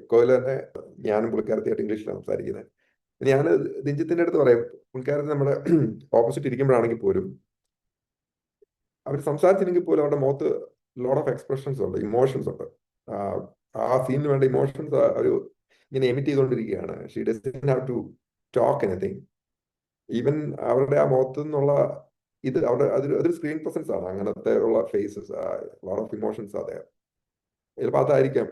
എക്കോയിൽ തന്നെ ഞാനും പുള്ളിക്കാരത്തിയായിട്ട് ഇംഗ്ലീഷിലാണ് സംസാരിക്കുന്നത്. ഞാൻ ദിഞ്ചിത്തിന്റെ അടുത്ത് പറയും, പുള്ളിക്കാരത്തി നമ്മുടെ ഓപ്പോസിറ്റ് ഇരിക്കുമ്പോഴാണെങ്കിൽ പോലും അവർ സംസാരിച്ചില്ലെങ്കിൽ പോലും അവരുടെ മുഖത്ത് ലോട്ട് ഓഫ് എക്സ്പ്രഷൻസ് ഉണ്ട്, ഇമോഷൻസ് ഉണ്ട്. ആ സീനിന് വേണ്ട ഇമോഷൻസ് ഒരു ഇങ്ങനെ എമിറ്റ് ചെയ്തുകൊണ്ടിരിക്കുകയാണ്. She doesn't have to talk anything. Even അവരുടെ ആ മുഖത്തു നിന്നുള്ള ഇത് അവരുടെ അതൊരു സ്ക്രീൻ പ്രസൻസ് ആണ്. അങ്ങനത്തെ ഉള്ള ഫേസസ്, ലോട്ട് ഓഫ് ഇമോഷൻസ് അതെ. ചിലപ്പോൾ അതായിരിക്കാം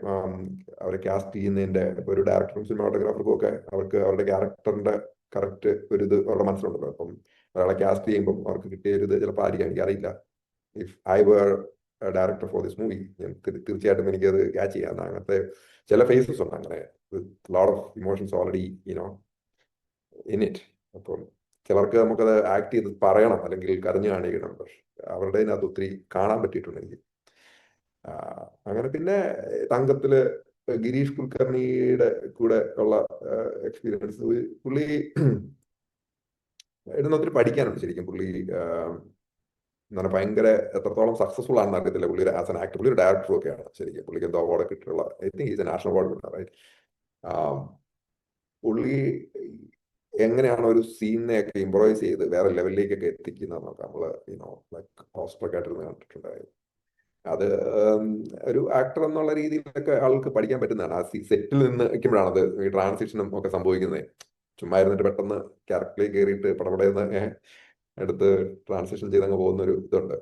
അവരെ കാസ്റ്റ് ചെയ്യുന്നതിന്റെ ഒരു ഡയറക്ടറും സിനിമാറ്റോഗ്രാഫർക്കും ഒക്കെ അവർക്ക് അവരുടെ ക്യാരക്ടറിന്റെ കറക്റ്റ് ഒരു ഇത് അവരുടെ മനസ്സിലുണ്ടല്ലോ. അപ്പം ഒരാളെ കാസ്റ്റ് ചെയ്യുമ്പോൾ അവർക്ക് കിട്ടിയ ഒരു ഇത് ചിലപ്പോൾ ആയിരിക്കാം, എനിക്കറിയില്ല. If I were director for this movie, തീർച്ചയായിട്ടും എനിക്കത് ക്യാച്ച് ചെയ്യാം. അങ്ങനത്തെ ചില ഫേസസ് ഉണ്ട് അങ്ങനെ, lot of emotions already you know in it. അപ്പം ചിലർക്ക് നമുക്കത് ആക്ട് ചെയ്ത് പറയണം അല്ലെങ്കിൽ കരഞ്ഞു കാണിക്കണം. പക്ഷെ അവരുടെ അതിനകത്ത് ഒത്തിരി കാണാൻ പറ്റിയിട്ടുണ്ട് എനിക്ക്. അങ്ങനെ പിന്നെ തങ്കത്തില് ഗിരീഷ് കുൽക്കർണിയുടെ കൂടെ ഉള്ള എക്സ്പീരിയൻസ്, പുള്ളി ഇടുന്ന ഒത്തിരി പഠിക്കാനുണ്ട് ശരിക്കും. പുള്ളി എന്താണ് ഭയങ്കര എത്രത്തോളം സക്സസ്ഫുൾ ആണെന്ന് അറിയത്തില്ല പുള്ളി ആസ് ആൻ ആക്ടർ. പുള്ളി ഒരു ഡയറക്ടറും ഒക്കെയാണ് ശരിക്കും. പുള്ളിക്ക് എന്തോ അവാർഡ് കിട്ടിയിട്ടുള്ള, I think is a national award right. പുള്ളി എങ്ങനെയാണ് ഒരു സീനിനെയൊക്കെ ഇംപ്രവൈസ് ചെയ്ത് വേറെ ലെവലിലേക്കൊക്കെ എത്തിക്കുന്നത് നമ്മള് ലൈക്ക് ഹോസ്റ്റലൊക്കെ ആയിട്ടിരുന്ന് കണ്ടിട്ടുണ്ടായിരുന്നു. അത് ഒരു ആക്ടർ എന്നുള്ള രീതിയിലൊക്കെ ആൾക്ക് പഠിക്കാൻ പറ്റുന്നതാണ്. ആ സെറ്റിൽ നിന്ന് നിൽക്കുമ്പോഴാണ് അത് ഈ ട്രാൻസിഷനും ഒക്കെ സംഭവിക്കുന്നത്. ചുമ്മാ ഇരുന്നിട്ട് പെട്ടെന്ന് ക്യാരക്ടറിലേക്ക് കയറിയിട്ട് പടപടയെന്ന് എടുത്ത് ട്രാൻസിഷൻ ചെയ്തങ്ങ് പോകുന്ന ഒരു ഇതുണ്ട്.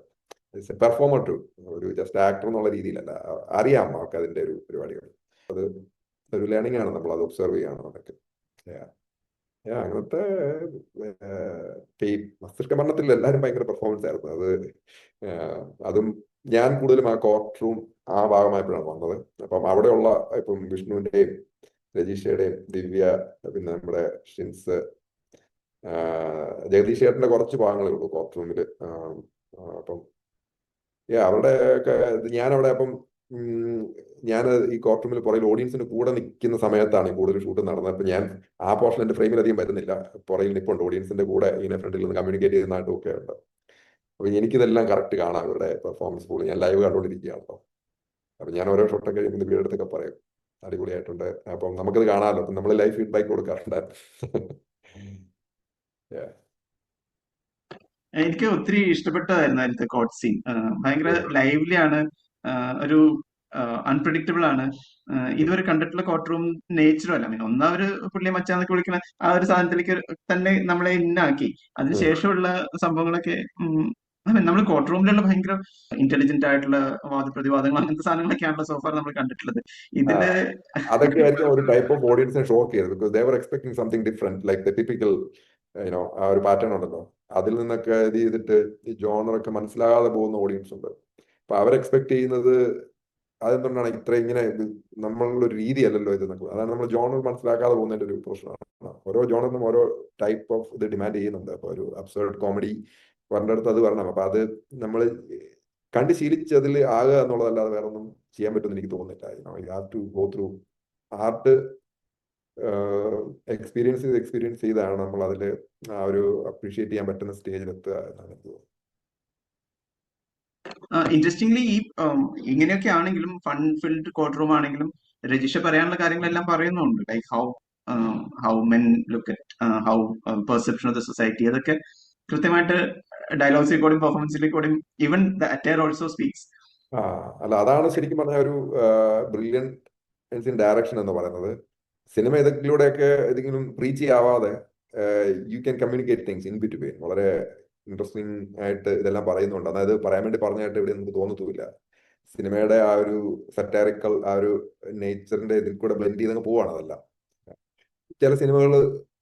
പെർഫോമർ ടു, ഒരു ജസ്റ്റ് ആക്ടർ എന്നുള്ള രീതിയിലല്ല. അറിയാം അവർക്ക് അതിന്റെ ഒരു പരിപാടികൾ. അത് ഒരു ലേണിംഗ് ആണ്, നമ്മൾ അത് ഒബ്സർവ് ചെയ്യണം അതൊക്കെ. അങ്ങനത്തെ ഈ മസ്തിഷ്ക മരണത്തിൽ എല്ലാവരും ഭയങ്കര പെർഫോമൻസ് ആയിരുന്നു. അതും ഞാൻ കൂടുതലും ആ കോർട്ട് റൂം ആ ഭാഗമായപ്പോഴാണ് വന്നത്. അപ്പം അവിടെയുള്ള ഇപ്പം വിഷ്ണുവിന്റെയും രജീഷയുടെയും ദിവ്യ, പിന്നെ നമ്മുടെ ഷിൻസ്, ജഗദീഷ് ചേട്ടന്റെ കുറച്ച് ഭാഗങ്ങളേ ഉള്ളൂ കോർട്ട് റൂമില്. അപ്പം അവരുടെ ഒക്കെ ഞാനവിടെ അപ്പം ഞാൻ ഈ കോർട്ട് റൂമിൽ പുറകിൽ ഓഡിയൻസിന്റെ കൂടെ നിൽക്കുന്ന സമയത്താണ് കൂടുതൽ ഷൂട്ട് നടന്നത്. അപ്പൊ ഞാൻ ആ പോർഷൻ എന്റെ ഫ്രെയിമിൽ അധികം വരുന്നില്ല. പുറകിൽ നിൽപ്പുണ്ട് ഓഡിയൻസിന്റെ കൂടെ, ഇങ്ങനെ ഫ്രണ്ടിൽ നിന്ന് കമ്മ്യൂണിക്കേറ്റ് ചെയ്യുന്നതായിട്ടും ഒക്കെ ഉണ്ട്. അപ്പൊ എനിക്കിതെല്ലാം കറക്റ്റ് കാണാം ഇവരുടെ പെർഫോമൻസ് പോലും. ഞാൻ ലൈവ് കണ്ടുകൊണ്ടിരിക്കുകയാണല്ലോ. അപ്പൊ ഞാൻ ഓരോ ഷോട്ടൊക്കെ കഴിയുമ്പോൾ വീട് അടുത്തൊക്കെ പറയും അടിപൊളിയായിട്ടുണ്ട്. അപ്പം നമുക്കത് കാണാമല്ലോ. അപ്പം നമ്മൾ ലൈവ് ഫീഡ്ബാക്ക് കൊടുക്കാറുണ്ടായിരുന്നു. എനിക്ക് ഒത്തിരി ഇഷ്ടപ്പെട്ടതായിരുന്നു അതിലത്തെ കോട്ട് സീൻ. ഭയങ്കര ലൈവ്ലി ആണ്, ഒരു അൺപ്രഡിക്റ്റബിൾ ആണ്. ഇതുവരെ കണ്ടിട്ടുള്ള കോർട്ട് റൂം നേച്ചറും അല്ല. ഒന്നാമത് പുള്ളിയെ മച്ചാന്നൊക്കെ വിളിക്കുന്ന ആ ഒരു സാധനത്തിലേക്ക് തന്നെ നമ്മളെ ഇന്നാക്കി. അതിനുശേഷമുള്ള സംഭവങ്ങളൊക്കെ നമ്മൾ കോർട്ട് റൂമിലുള്ള ഭയങ്കര ഇന്റലിജന്റ് ആയിട്ടുള്ള വാദപ്രതിവാദങ്ങൾ, അങ്ങനത്തെ സാധനങ്ങളൊക്കെയാണല്ലോ സോഫാർ നമ്മൾ കണ്ടിട്ടുള്ളത്. ഇതില് അതൊക്കെ ആയിരിക്കും ഒരു ടൈപ്പ് ഓഫ് ഓഡിയൻസിനെ ഷോക്ക് ചെയ്തത്. Because they were expecting something different, like the typical ആ ഒരു പാറ്റേൺ ഉണ്ടല്ലോ. അതിൽ നിന്നൊക്കെ ഇത് ചെയ്തിട്ട് ഈ ജോണറൊക്കെ മനസ്സിലാകാതെ പോകുന്ന ഓഡിയൻസ് ഉണ്ട്. അപ്പൊ അവർ എക്സ്പെക്ട് ചെയ്യുന്നത് അതെന്തുകൊണ്ടാണ് ഇത്ര ഇങ്ങനെ, നമ്മളുടെ ഒരു രീതി അല്ലല്ലോ ഇത് എന്നൊക്കെ. അതാണ് നമ്മൾ ജോണർ മനസ്സിലാക്കാതെ പോകുന്നതിന്റെ ഒരു പ്രശ്നമാണ്. ഓരോ ജോണറിനും ഓരോ ടൈപ്പ് ഓഫ് ഇത് ഡിമാൻഡ് ചെയ്യുന്നുണ്ട്. അപ്പൊ ഒരു അബ്സേർഡ് കോമഡി വരേണ്ട അടുത്ത് അത് വരണം. അപ്പൊ അത് നമ്മൾ കണ്ട് ശീലിച്ചതിൽ ആകുക എന്നുള്ളതല്ലാതെ വേറെ ഒന്നും ചെയ്യാൻ പറ്റുമെന്ന് എനിക്ക് തോന്നുന്നില്ല. You have to go through art experience ചെയ്താണ് നമ്മൾ അതിൽ ആ ഒരു അപ്രീഷിയേറ്റ് ചെയ്യാൻ പറ്റുന്ന സ്റ്റേജിൽ എത്തുക എന്നാണ് എനിക്ക് തോന്നുന്നത്. ഇൻട്രസ്റ്റിംഗ്ലി ഈ ഇങ്ങനെയൊക്കെ ആണെങ്കിലും ഫൺ ഫിൽഡ് കോർട്ട് റൂം ആണെങ്കിലും രജിഷ പറയാനുള്ള കാര്യങ്ങളെല്ലാം പറയുന്നുണ്ട്. Like how men look at how perception of the society, അതൊക്കെ കൃത്യമായിട്ട് ഡയലോഗ്സിൽ കൂടെയും പെർഫോമൻസിൽ കൂടെയും even the attire also speaks. അല്ല, അതാണ് ശരിക്കും പറഞ്ഞ ഒരു ബ്രില്യൻസ് ഇൻ ഡയറക്ഷൻ എന്ന് പറയുന്നത്. സിനിമ ഇതിലൂടെയൊക്കെ ഏതെങ്കിലും റീച്ച് ആവാതെ you can communicate things in between. വളരെ ഇൻട്രസ്റ്റിംഗ് ആയിട്ട് ഇതെല്ലാം പറയുന്നുണ്ട്. അതായത് പറയാൻ വേണ്ടി പറഞ്ഞായിട്ട് ഇവിടെ നമുക്ക് തോന്നത്തുമില്ല. സിനിമയുടെ ആ ഒരു സറ്റാറിക്കൽ ആ ഒരു നേച്ചറിന്റെ ഇതിൽ കൂടെ ബ്ലെൻഡ് ചെയ്തങ്ങ് പോവാണ് അതെല്ലാം. ചില സിനിമകൾ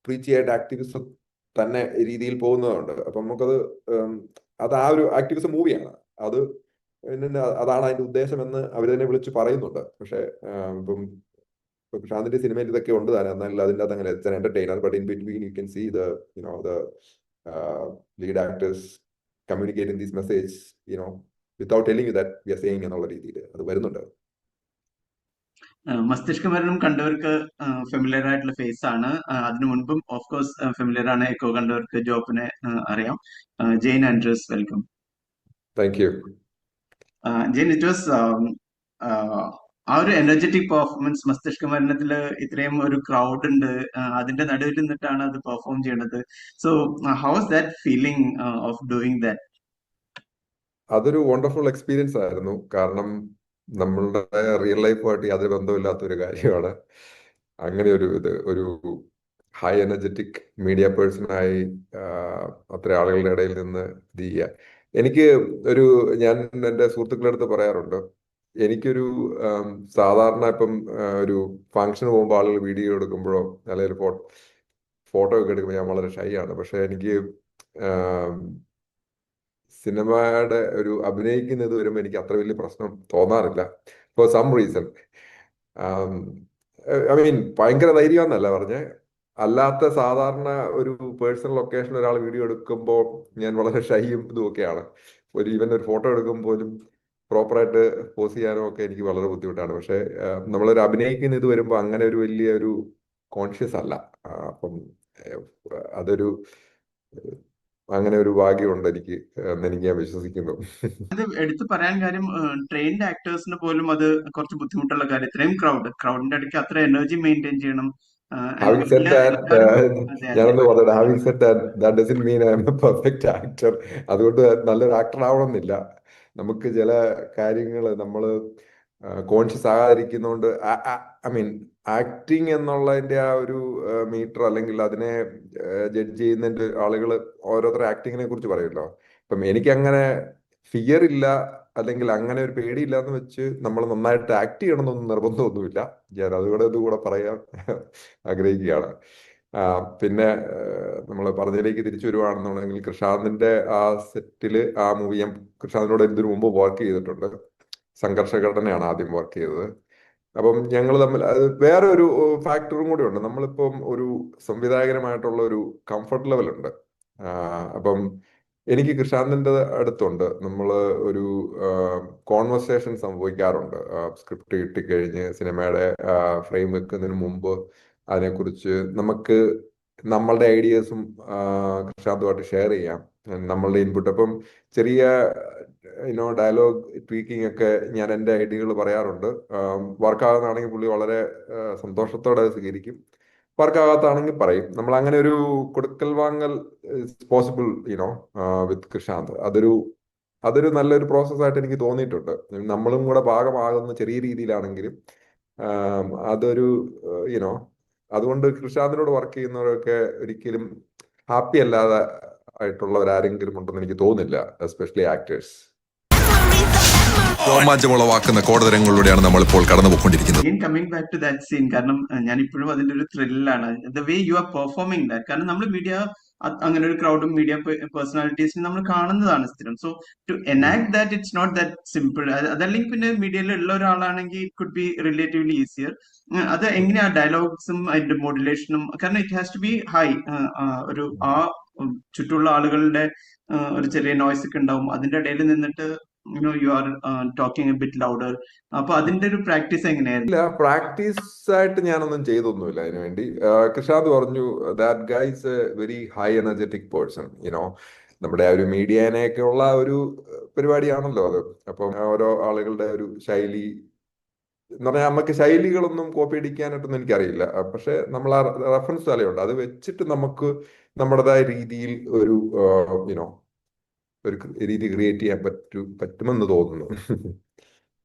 പ്രീച്ച് ചെയ്യായിട്ട് ആക്ടിവിസം തന്നെ രീതിയിൽ പോകുന്നതുണ്ട്. അപ്പൊ നമുക്കത് അത് ആ ഒരു ആക്ടിവിസം മൂവിയാണ് അത്. അതാണ് അതിന്റെ ഉദ്ദേശം എന്ന് അവർ തന്നെ വിളിച്ച് പറയുന്നുണ്ട്. പക്ഷെ ഇപ്പം പ്രശാന്തിന്റെ സിനിമയിൽ ഇതൊക്കെ ഉണ്ട് താനും. എന്നാൽ അതിൻ്റെ അത് അങ്ങനെ entertainer, but in between you can see the lead actors communicating this message without telling you that we are saying എന്നുള്ള രീതിയിൽ അത് വരുന്നുണ്ട്. മസ്തിഷ്ക മരണം കണ്ടവർക്ക് ഫെമിലിയർ ആയിട്ടുള്ള ഫേസ് ആണ്. അതിനു മുൻപും ഓഫ് കോഴ്സ് ഫെമിലിയർ ആണ് എക്കോ കണ്ടവർക്ക് ജോബിനെ അറിയാം. Jane Andrews, welcome. Thank you. Jane, it was ആ ഒരു എനർജറ്റിക് പെർഫോമൻസ് മസ്തിഷ്ക മരണത്തില് ഇത്രയും ഒരു ക്രൗഡ് ഉണ്ട്, അതിന്റെ നടുവിൽ നിന്നിട്ടാണ് അത് പെർഫോം ചെയ്യണത്. So how was that feeling of doing that? അതൊരു വണ്ടർഫുൾ എക്സ്പീരിയൻസ് ആയിരുന്നു. കാരണം നമ്മളുടെ റിയൽ ലൈഫുമായിട്ട് യാതൊരു ബന്ധമില്ലാത്ത ഒരു കാര്യമാണ് അങ്ങനെ ഒരു ഹൈ എനർജറ്റിക് മീഡിയ പേഴ്സണായി അത്ര ആളുകളുടെ ഇടയിൽ നിന്ന് ഇത് ചെയ്യുക. എനിക്ക് ഒരു ഞാൻ എൻ്റെ സുഹൃത്തുക്കളുടെ അടുത്ത് പറയാറുണ്ട്, എനിക്കൊരു സാധാരണ ഇപ്പം ഒരു ഫംഗ്ഷന് പോകുമ്പോൾ ആളുകൾ വീഡിയോ എടുക്കുമ്പോഴോ അല്ലെങ്കിൽ ഫോട്ടോ ഒക്കെ എടുക്കുമ്പോൾ ഞാൻ വളരെ ഷൈ ആണ്. പക്ഷെ എനിക്ക് സിനിമയുടെ ഒരു അഭിനയിക്കുന്നത് വരുമ്പോൾ എനിക്ക് അത്ര വലിയ പ്രശ്നം തോന്നാറില്ല for some reason. I mean ഭയങ്കര ധൈര്യമെന്നല്ല പറഞ്ഞേ, അല്ലാത്ത സാധാരണ ഒരു പേഴ്സണൽ ലൊക്കേഷനിൽ ഒരാൾ വീഡിയോ എടുക്കുമ്പോൾ ഞാൻ വളരെ ഷൈയും ഇതുമൊക്കെയാണ്. ഈവൻ ഒരു ഫോട്ടോ എടുക്കുമ്പോൾ പോലും പ്രോപ്പറായിട്ട് പോസ് ചെയ്യാനും ഒക്കെ എനിക്ക് വളരെ ബുദ്ധിമുട്ടാണ്. പക്ഷെ നമ്മളൊരു അഭിനയിക്കുന്ന ഇത് വരുമ്പോൾ അങ്ങനെ ഒരു വലിയ ഒരു കോൺഷ്യസ് അല്ല. അപ്പം അതൊരു അങ്ങനെ ഒരു ഭാഗ്യമുണ്ട് എനിക്ക് എന്ന് ഞാൻ വിശ്വസിക്കുന്നു. അത് എടുത്തു പറയാൻ കാര്യം, ട്രെയിൻഡ് ആക്ടേഴ്സിന് പോലും അത് കുറച്ച് ബുദ്ധിമുട്ടുള്ള കാര്യം. ഇത്രയും ക്രൗഡിന്റെ ഇടയ്ക്ക് അത്ര എനർജി മെയിൻറ്റെയിൻ ചെയ്യണം. Having said that, എല്ലാവരും അതെ അതെ ഞാനൊന്ന് പറഞ്ഞത്, having said that, that doesn't mean I am a perfect actor. അതുകൊണ്ട് നല്ലൊരു ആക്ടർ ആവണമെന്നില്ല. നമുക്ക് ചില കാര്യങ്ങൾ നമ്മൾ കോൺഷ്യസ് ആകാതിരിക്കുന്നതുകൊണ്ട്, ഐ മീൻ ആക്ടിങ് എന്നുള്ളതിന്റെ ആ ഒരു മീറ്റർ അല്ലെങ്കിൽ അതിനെ ജഡ്ജ് ചെയ്യുന്നതിന്റെ ആളുകൾ ഓരോരുത്തർ ആക്ടിങ്ങിനെ കുറിച്ച് പറയുമല്ലോ. അപ്പം എനിക്കങ്ങനെ ഫിയർ ഇല്ല അല്ലെങ്കിൽ അങ്ങനെ ഒരു പേടിയില്ല എന്ന് വെച്ച് നമ്മൾ നന്നായിട്ട് ആക്ട് ചെയ്യണമെന്നൊന്നും നിർബന്ധമൊന്നുമില്ല. ഞാൻ അതുകൂടെ പറയാൻ ആഗ്രഹിക്കുകയാണ്. പിന്നെ നമ്മൾ പറഞ്ഞതിലേക്ക് തിരിച്ചു വരുവാണെന്നുണ്ടെങ്കിൽ, കൃഷാന്തിന്റെ ആ സെറ്റില് ആ മൂവി ഞാൻ കൃഷാന്തിനോട് ഇതിനു മുമ്പ് വർക്ക് ചെയ്തിട്ടുണ്ട്. സംഘർഷഘടനയാണ് ആദ്യം വർക്ക് ചെയ്തത്. അപ്പം ഞങ്ങൾ തമ്മിൽ അത് വേറെ ഒരു ഫാക്ടറും കൂടി ഉണ്ട്. നമ്മളിപ്പം ഒരു സംവിധായകനുമായിട്ടുള്ള ഒരു കംഫർട്ട് ലെവൽ ഉണ്ട്. അപ്പം എനിക്ക് കൃഷാന്തിന്റെ അടുത്തുണ്ട്, നമ്മൾ ഒരു കോൺവെർസേഷൻ സംഭവിക്കാറുണ്ട്. സ്ക്രിപ്റ്റ് കിട്ടിക്കഴിഞ്ഞ് സിനിമയുടെ ഫ്രെയിം വെക്കുന്നതിന് മുമ്പ് അതിനെക്കുറിച്ച് നമുക്ക് നമ്മളുടെ ഐഡിയാസും കൃഷാന്തുമായിട്ട് ഷെയർ ചെയ്യാം, നമ്മളുടെ ഇൻപുട്ട്. അപ്പം ചെറിയ ഡയലോഗ് ട്വീക്കിംഗ് ഒക്കെ ഞാൻ എൻ്റെ ഐഡിയകൾ പറയാറുണ്ട്. വർക്കാകുന്നതാണെങ്കിൽ പുള്ളി വളരെ സന്തോഷത്തോടെ സ്വീകരിക്കും, വർക്കാകാത്താണെങ്കിൽ പറയും. നമ്മൾ അങ്ങനെ ഒരു കൊടുക്കൽ വാങ്ങൽ പോസിബിൾ വിത്ത് കൃഷാന്ത്. അതൊരു നല്ലൊരു പ്രോസസ്സായിട്ട് എനിക്ക് തോന്നിയിട്ടുണ്ട്. നമ്മളും കൂടെ ഭാഗമാകുന്ന ചെറിയ രീതിയിലാണെങ്കിലും അതൊരു അതുകൊണ്ട് കൃഷാന്തിനോട് വർക്ക് ചെയ്യുന്നവരൊക്കെ ഒരിക്കലും ഹാപ്പി അല്ലാതെ ആയിട്ടുള്ളവരാരെങ്കിലും ഉണ്ടെന്ന് എനിക്ക് തോന്നുന്നില്ല, എസ്പെഷ്യലി ആക്ടേഴ്സ്. രോമാഞ്ചമുളവാക്കുന്ന കോടതരങ്ങളിലൂടെയാണ് നമ്മൾ ഇപ്പോൾ കടന്നുപോയിക്കൊണ്ടിരിക്കുന്നത്. Coming back to that scene, കാരണം ഞാൻ ഇപ്പോഴും അതിന്റെ ഒരു ത്രില്ലാണ് the way you are performing that. കാരണം നമ്മൾ മീഡിയ അങ്ങനെ ഒരു ക്രൗഡും മീഡിയ പേഴ്സണാലിറ്റീസിനും നമ്മൾ കാണുന്നതാണ് സ്ഥിരം. So to enact that it's not that simple. അതല്ലെങ്കിൽ പിന്നെ മീഡിയയിൽ ഉള്ള ഒരാളാണെങ്കിൽ it could be relatively easier. അത് എങ്ങനെയാ ഡയലോഗ്സും അതിന്റെ മോഡുലേഷനും? കാരണം it has to be high. ഒരു ആ ചുറ്റുള്ള ആളുകളുടെ ഒരു ചെറിയ നോയ്സ് ഒക്കെ ഉണ്ടാവും, അതിന്റെ ഇടയിൽ നിന്നിട്ട് you are talking A bit louder. അപ്പൊ അതിന്റെ ഒരു പ്രാക്ടീസ് എങ്ങനെയായിരുന്നു? ഇല്ല, പ്രാക്ടീസ് ആയിട്ട് ഞാനൊന്നും ചെയ്തൊന്നുമില്ല അതിനു വേണ്ടി. കൃഷാന്ത് പറഞ്ഞു, that guy is A very high energetic person. നമ്മുടെ ആ ഒരു മീഡിയനെയൊക്കെ ഉള്ള ഒരു പരിപാടിയാണല്ലോ അത്. അപ്പം ഓരോ ആളുകളുടെ ഒരു ശൈലി എന്ന് പറഞ്ഞാൽ, നമുക്ക് ശൈലികളൊന്നും കോപ്പി അടിക്കാനായിട്ടൊന്നും എനിക്കറിയില്ല. പക്ഷെ നമ്മൾ ആ റെഫറൻസ് തലയുണ്ട്, അത് വെച്ചിട്ട് നമുക്ക് നമ്മുടേതായ രീതിയിൽ ഒരു ഒരു രീതി ക്രിയേറ്റ് ചെയ്യാൻ പറ്റുമെന്ന് തോന്നുന്നു.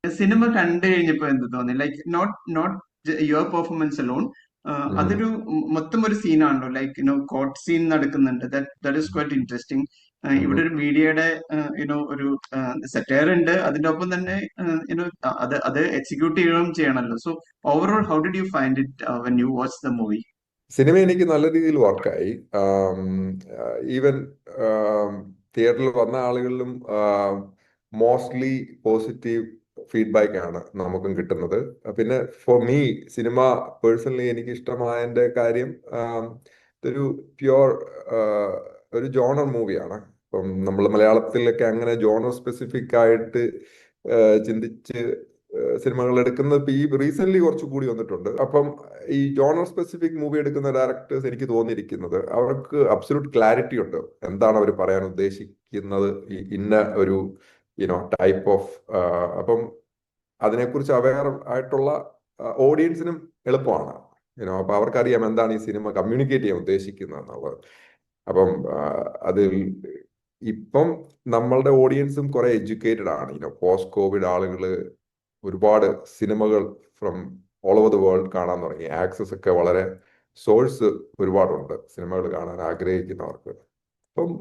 സിനിമ കണ്ടു കഴിഞ്ഞപ്പോ എന്ത് തോന്നി? Like not your performance alone, അതൊരു മൊത്തം ഒരു സീനാണല്ലോ. ലൈക്ക് കോട്ട് സീൻ നടക്കുന്നുണ്ട്. That is quite interesting. ഇവിടെ ഒരു മീഡിയയുടെ ഒരു സെറ്റയർ ഉണ്ട്, അതിന്റെ ഒപ്പം തന്നെ അത് എക്സിക്യൂട്ട് ചെയ്യുകയും ചെയ്യണമല്ലോ. So overall how did you find it when you watch the movie? Cinema എനിക്ക് നല്ല രീതിയിൽ വർക്കായി. ഈവൻ തിയേറ്ററിൽ വന്ന ആളുകളിലും മോസ്റ്റ്ലി പോസിറ്റീവ് ഫീഡ്ബാക്ക് ആണ് നമുക്കും കിട്ടുന്നത്. പിന്നെ ഫോർ മീ, സിനിമ പേഴ്സണലി എനിക്ക് ഇഷ്ടമായതിന്റെ കാര്യം, ഇതൊരു പ്യുവർ ഒരു ജോണർ മൂവിയാണ്. ഇപ്പം നമ്മൾ മലയാളത്തിലൊക്കെ അങ്ങനെ ജോണർ സ്പെസിഫിക് ആയിട്ട് ചിന്തിച്ച് സിനിമകൾ എടുക്കുന്നത് ഇപ്പൊ ഈ റീസെന്റ് കുറച്ച് കൂടി വന്നിട്ടുണ്ട്. അപ്പം ഈ ജോണർ സ്പെസിഫിക് മൂവി എടുക്കുന്ന ഡയറക്ടേഴ്സ് എനിക്ക് തോന്നിയിരിക്കുന്നത് അവർക്ക് അബ്സല്യൂട്ട് ക്ലാരിറ്റി ഉണ്ട്, എന്താണ് അവർ പറയാൻ ഉദ്ദേശിക്കുന്നത് ഇന്ന ഒരു ടൈപ്പ് ഓഫ്. അപ്പം അതിനെക്കുറിച്ച് അവെയർ ആയിട്ടുള്ള ഓഡിയൻസിനും എളുപ്പമാണ്. അപ്പൊ അവർക്കറിയാം എന്താണ് ഈ സിനിമ കമ്മ്യൂണിക്കേറ്റ് ചെയ്യാൻ ഉദ്ദേശിക്കുന്നത് എന്നുള്ളത്. അപ്പം അതിൽ ഇപ്പം നമ്മളുടെ ഓഡിയൻസും കുറെ എഡ്യൂക്കേറ്റഡ് ആണ്. പോസ്റ്റ് കോവിഡ് ആളുകൾ ഒരുപാട് സിനിമകൾ from all over the world കാണാൻ തുടങ്ങി. ആക്സസ് ഒക്കെ വളരെ സോഴ്സ് ഒരുപാടുണ്ട് സിനിമകൾ കാണാൻ ആഗ്രഹിക്കുന്നവർക്ക്. അപ്പം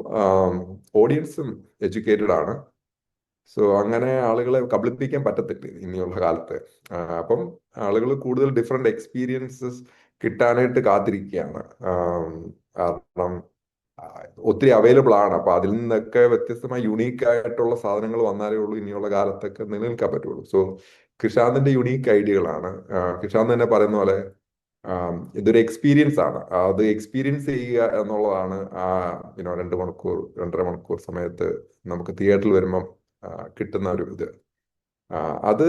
ഓഡിയൻസും എഡ്യൂക്കേറ്റഡ് ആണ്. സോ അങ്ങനെ ആളുകളെ കബളിപ്പിക്കാൻ പറ്റത്തില്ല ഇനിയുള്ള കാലത്ത്. അപ്പം ആളുകൾ കൂടുതൽ ഡിഫറെന്റ് എക്സ്പീരിയൻസസ് കിട്ടാനായിട്ട് കാത്തിരിക്കുകയാണ്. കാരണം ഒത്തിരി അവൈലബിൾ ആണ്. അപ്പൊ അതിൽ നിന്നൊക്കെ വ്യത്യസ്തമായി യുണീക്ക് ആയിട്ടുള്ള സാധനങ്ങൾ വന്നാലേ ഉള്ളൂ ഇനിയുള്ള കാലത്തൊക്കെ നിലനിൽക്കാൻ പറ്റുള്ളൂ. സോ കൃഷാന്തിന്റെ യുണീക്ക് ഐഡിയകളാണ്. കൃഷാന്ത് തന്നെ പറയുന്ന പോലെ ഇതൊരു എക്സ്പീരിയൻസ് ആണ്. അത് എക്സ്പീരിയൻസ് ചെയ്യുക എന്നുള്ളതാണ് 2 മണിക്കൂർ 2.5 മണിക്കൂർ സമയത്ത് നമുക്ക് തിയേറ്ററിൽ വരുമ്പം കിട്ടുന്ന ഒരു ഇത്. അത്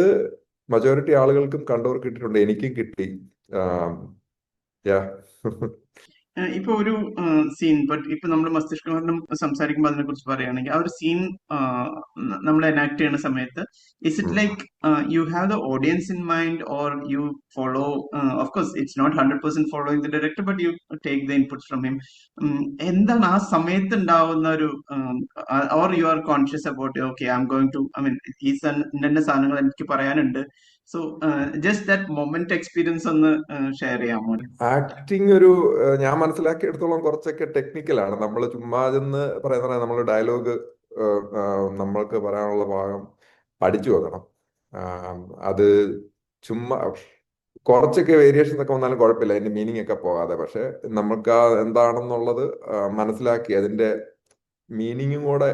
മജോറിറ്റി ആളുകൾക്കും കണ്ടവർക്ക് കിട്ടിയിട്ടുണ്ട്, എനിക്കും കിട്ടി. ഇപ്പൊ ഒരു സീൻ ഇപ്പൊ നമ്മൾ മസ്തിഷ്കമരണം സംസാരിക്കുമ്പോൾ അതിനെ കുറിച്ച് പറയുകയാണെങ്കിൽ ആ ഒരു സീൻ നമ്മൾ എനാക്ട് ചെയ്യുന്ന സമയത്ത് is it like you have the audience in mind or you follow of course it's not 100% following the director but you take the inputs from him. എന്താണ് ആ സമയത്ത് ഉണ്ടാവുന്ന ഒരു or you are conscious about okay I'm going to I mean ഈ ഇന്ന സാധനങ്ങൾ എനിക്ക് പറയാനുണ്ട്. So just that moment experience ഒന്ന് ഷെയർ ചെയ്യാമോ? ആക്ടിങ് ഒരു ഞാൻ മനസ്സിലാക്കിയെടുത്തോളം കുറച്ചൊക്കെ ടെക്നിക്കലാണ്. നമ്മൾ ചുമ്മാ ചെന്ന് പറയുന്ന നമ്മൾ ഡയലോഗ് നമ്മൾക്ക് പറയാനുള്ള ഭാഗം പഠിച്ചു വെക്കണം. അത് ചുമ്മാ കുറച്ചൊക്കെ വേരിയേഷൻസ് ഒക്കെ വന്നാലും കുഴപ്പമില്ല, അതിന്റെ മീനിങ് ഒക്കെ പോകാതെ. പക്ഷെ നമുക്ക് എന്താണെന്നുള്ളത് മനസ്സിലാക്കി അതിന്റെ മീനിങ്ങും കൂടെ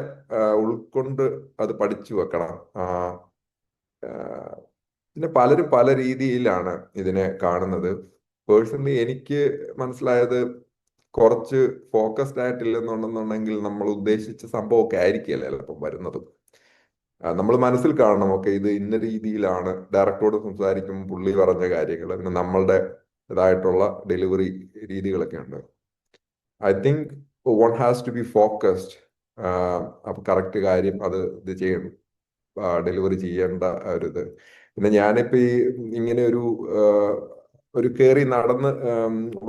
ഉൾക്കൊണ്ട് അത് പഠിച്ചു വെക്കണം. പിന്നെ പലരും പല രീതിയിലാണ് ഇതിനെ കാണുന്നത്. പേഴ്സണലി എനിക്ക് മനസ്സിലായത് കുറച്ച് ഫോക്കസ്ഡ് ആയിട്ടില്ലെന്നുണ്ടെന്നുണ്ടെങ്കിൽ നമ്മൾ ഉദ്ദേശിച്ച സംഭവമൊക്കെ ആയിരിക്കില്ല ചിലപ്പം വരുന്നതും. നമ്മൾ മനസ്സിൽ കാണണം, ഓക്കെ ഇത് ഇന്ന രീതിയിലാണ് ഡയറക്ടറോട് സംസാരിക്കും പുള്ളി പറഞ്ഞ കാര്യങ്ങൾ, പിന്നെ നമ്മളുടെ ഇതായിട്ടുള്ള ഡെലിവറി രീതികളൊക്കെ ഉണ്ട്. I think one has to be focused. അപ്പൊ കറക്റ്റ് കാര്യം അത് ഇത് ചെയ്യണം, ഡെലിവറി ചെയ്യേണ്ട ഒരു ഇത്. പിന്നെ ഞാനിപ്പോ ഈ ഇങ്ങനെ ഒരു കയറി നടന്ന്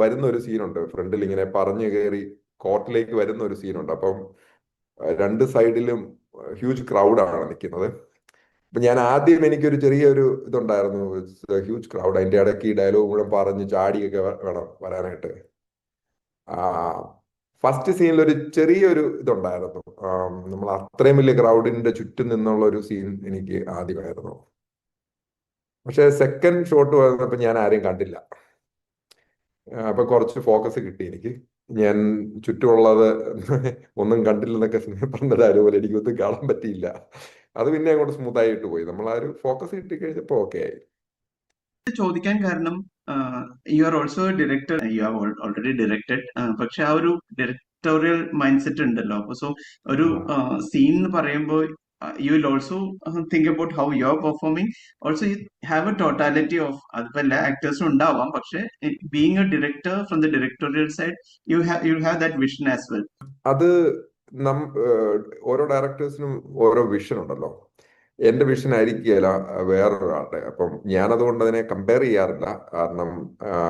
വരുന്ന ഒരു സീനുണ്ട്. ഫ്രണ്ടിൽ ഇങ്ങനെ പറഞ്ഞു കയറി കോർട്ടിലേക്ക് വരുന്ന ഒരു സീനുണ്ട്. അപ്പം 2 സൈഡിലും ഹ്യൂജ് ക്രൗഡാണ് നിൽക്കുന്നത്. അപ്പൊ ഞാൻ ആദ്യം എനിക്കൊരു ചെറിയൊരു ഇതുണ്ടായിരുന്നു, ഹ്യൂജ് ക്രൗഡ്, അതിന്റെ ഇടയ്ക്ക് ഈ ഡയലോഗ് മുഴുവൻ പറഞ്ഞ് ചാടിയൊക്കെ വേണം വരാനായിട്ട്. ഫസ്റ്റ് സീനിൽ ഒരു ചെറിയൊരു ഇതുണ്ടായിരുന്നു. നമ്മൾ അത്രയും വലിയ ക്രൗഡിന്റെ ചുറ്റും നിന്നുള്ള ഒരു സീൻ എനിക്ക് ആദ്യമായിരുന്നു. പക്ഷെ സെക്കൻഡ് ഷോട്ട് വന്നപ്പോ ഞാൻ ആരെയും കണ്ടില്ല. അപ്പൊ കുറച്ച് ഫോക്കസ് കിട്ടി എനിക്ക്. ഞാൻ ചുറ്റുമുള്ളത് ഒന്നും കണ്ടില്ലെന്നൊക്കെ പറഞ്ഞ ഡയലോഗ് പോലെ എനിക്കൊന്നും കാണാൻ പറ്റിയില്ല. അത് പിന്നെ അങ്ങോട്ട് സ്മൂത്ത് ആയിട്ട് പോയി. നമ്മൾ ആ ഒരു ഫോക്കസ് കിട്ടി കഴിഞ്ഞപ്പോ ഓക്കെ ആയി. ചോദിക്കാൻ കാരണം you are also director, you have already directed. പക്ഷെ ആ ഒരു ഡയറക്ടോറിയൽ മൈൻഡ് സെറ്റ് ഉണ്ടല്ലോ. അപ്പൊ സോ ഒരു സീൻ എന്ന് പറയുമ്പോൾ you will also think about how you are performing. Also you have A totality of, അതിപ്പോ എല്ലാ ആക്ടേഴ്സും ഉണ്ടാവാം, പക്ഷെ being A director from the directorial side U have that vision as well. അത് ഓരോ ഡയറക്ടേഴ്സിനും ഓരോ വിഷൻ ഉണ്ടല്ലോ. എന്റെ വിഷൻ ആയിരിക്കുകയില്ല വേറൊരാളുടെ. അപ്പം ഞാനതുകൊണ്ട് അതിനെ കമ്പയർ ചെയ്യാറില്ല. കാരണം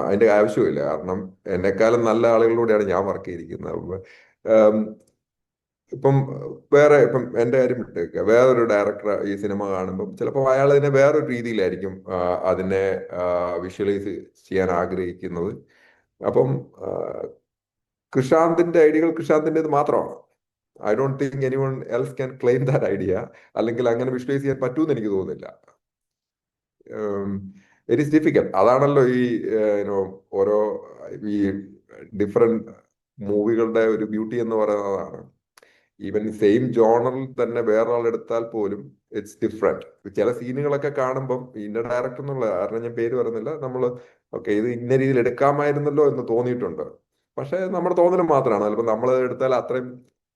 അതിന്റെ ആവശ്യമില്ല. കാരണം എന്നെക്കാളും നല്ല ആളുകളിലൂടെയാണ് ഞാൻ വർക്ക് ചെയ്തിരിക്കുന്നത്. ഇപ്പം എന്റെ കാര്യം വിട്ടേക്കുക, വേറൊരു ഡയറക്ടർ ഈ സിനിമ കാണുമ്പോൾ ചിലപ്പോൾ അയാൾ അതിനെ വേറൊരു രീതിയിലായിരിക്കും അതിനെ വിഷ്വലൈസ് ചെയ്യാൻ ആഗ്രഹിക്കുന്നത്. അപ്പം കൃഷാന്തിന്റെ ഐഡിയകൾ കൃഷാന്തിൻ്റെത് മാത്രമാണ്. I don't think anyone else can claim that idea. അല്ലെങ്കിൽ അങ്ങനെ വിഷ്വലൈസ് ചെയ്യാൻ പറ്റൂന്ന് എനിക്ക് തോന്നുന്നില്ല. It is difficult. അതാണല്ലോ ഈ ഓരോ ഈ ഡിഫറെന്റ് മൂവികളുടെ ഒരു ബ്യൂട്ടി എന്ന് പറയുന്നതാണ്. ഈവൻ സെയിം ജോണറിൽ തന്നെ വേറൊരാൾ എടുത്താൽ പോലും ഇറ്റ്സ് ഡിഫറെന്റ്. ചില സീനുകളൊക്കെ കാണുമ്പം ഇന്ന ഡയറക്ടർ എന്നുള്ള കാരണം ഞാൻ പേര് പറയുന്നില്ല, നമ്മൾ ഓക്കെ ഇത് ഇന്ന രീതിയിൽ എടുക്കാമായിരുന്നല്ലോ എന്ന് തോന്നിയിട്ടുണ്ട്. പക്ഷെ നമ്മുടെ തോന്നലും മാത്രമാണ്. ചിലപ്പോൾ നമ്മൾ എടുത്താൽ അത്രയും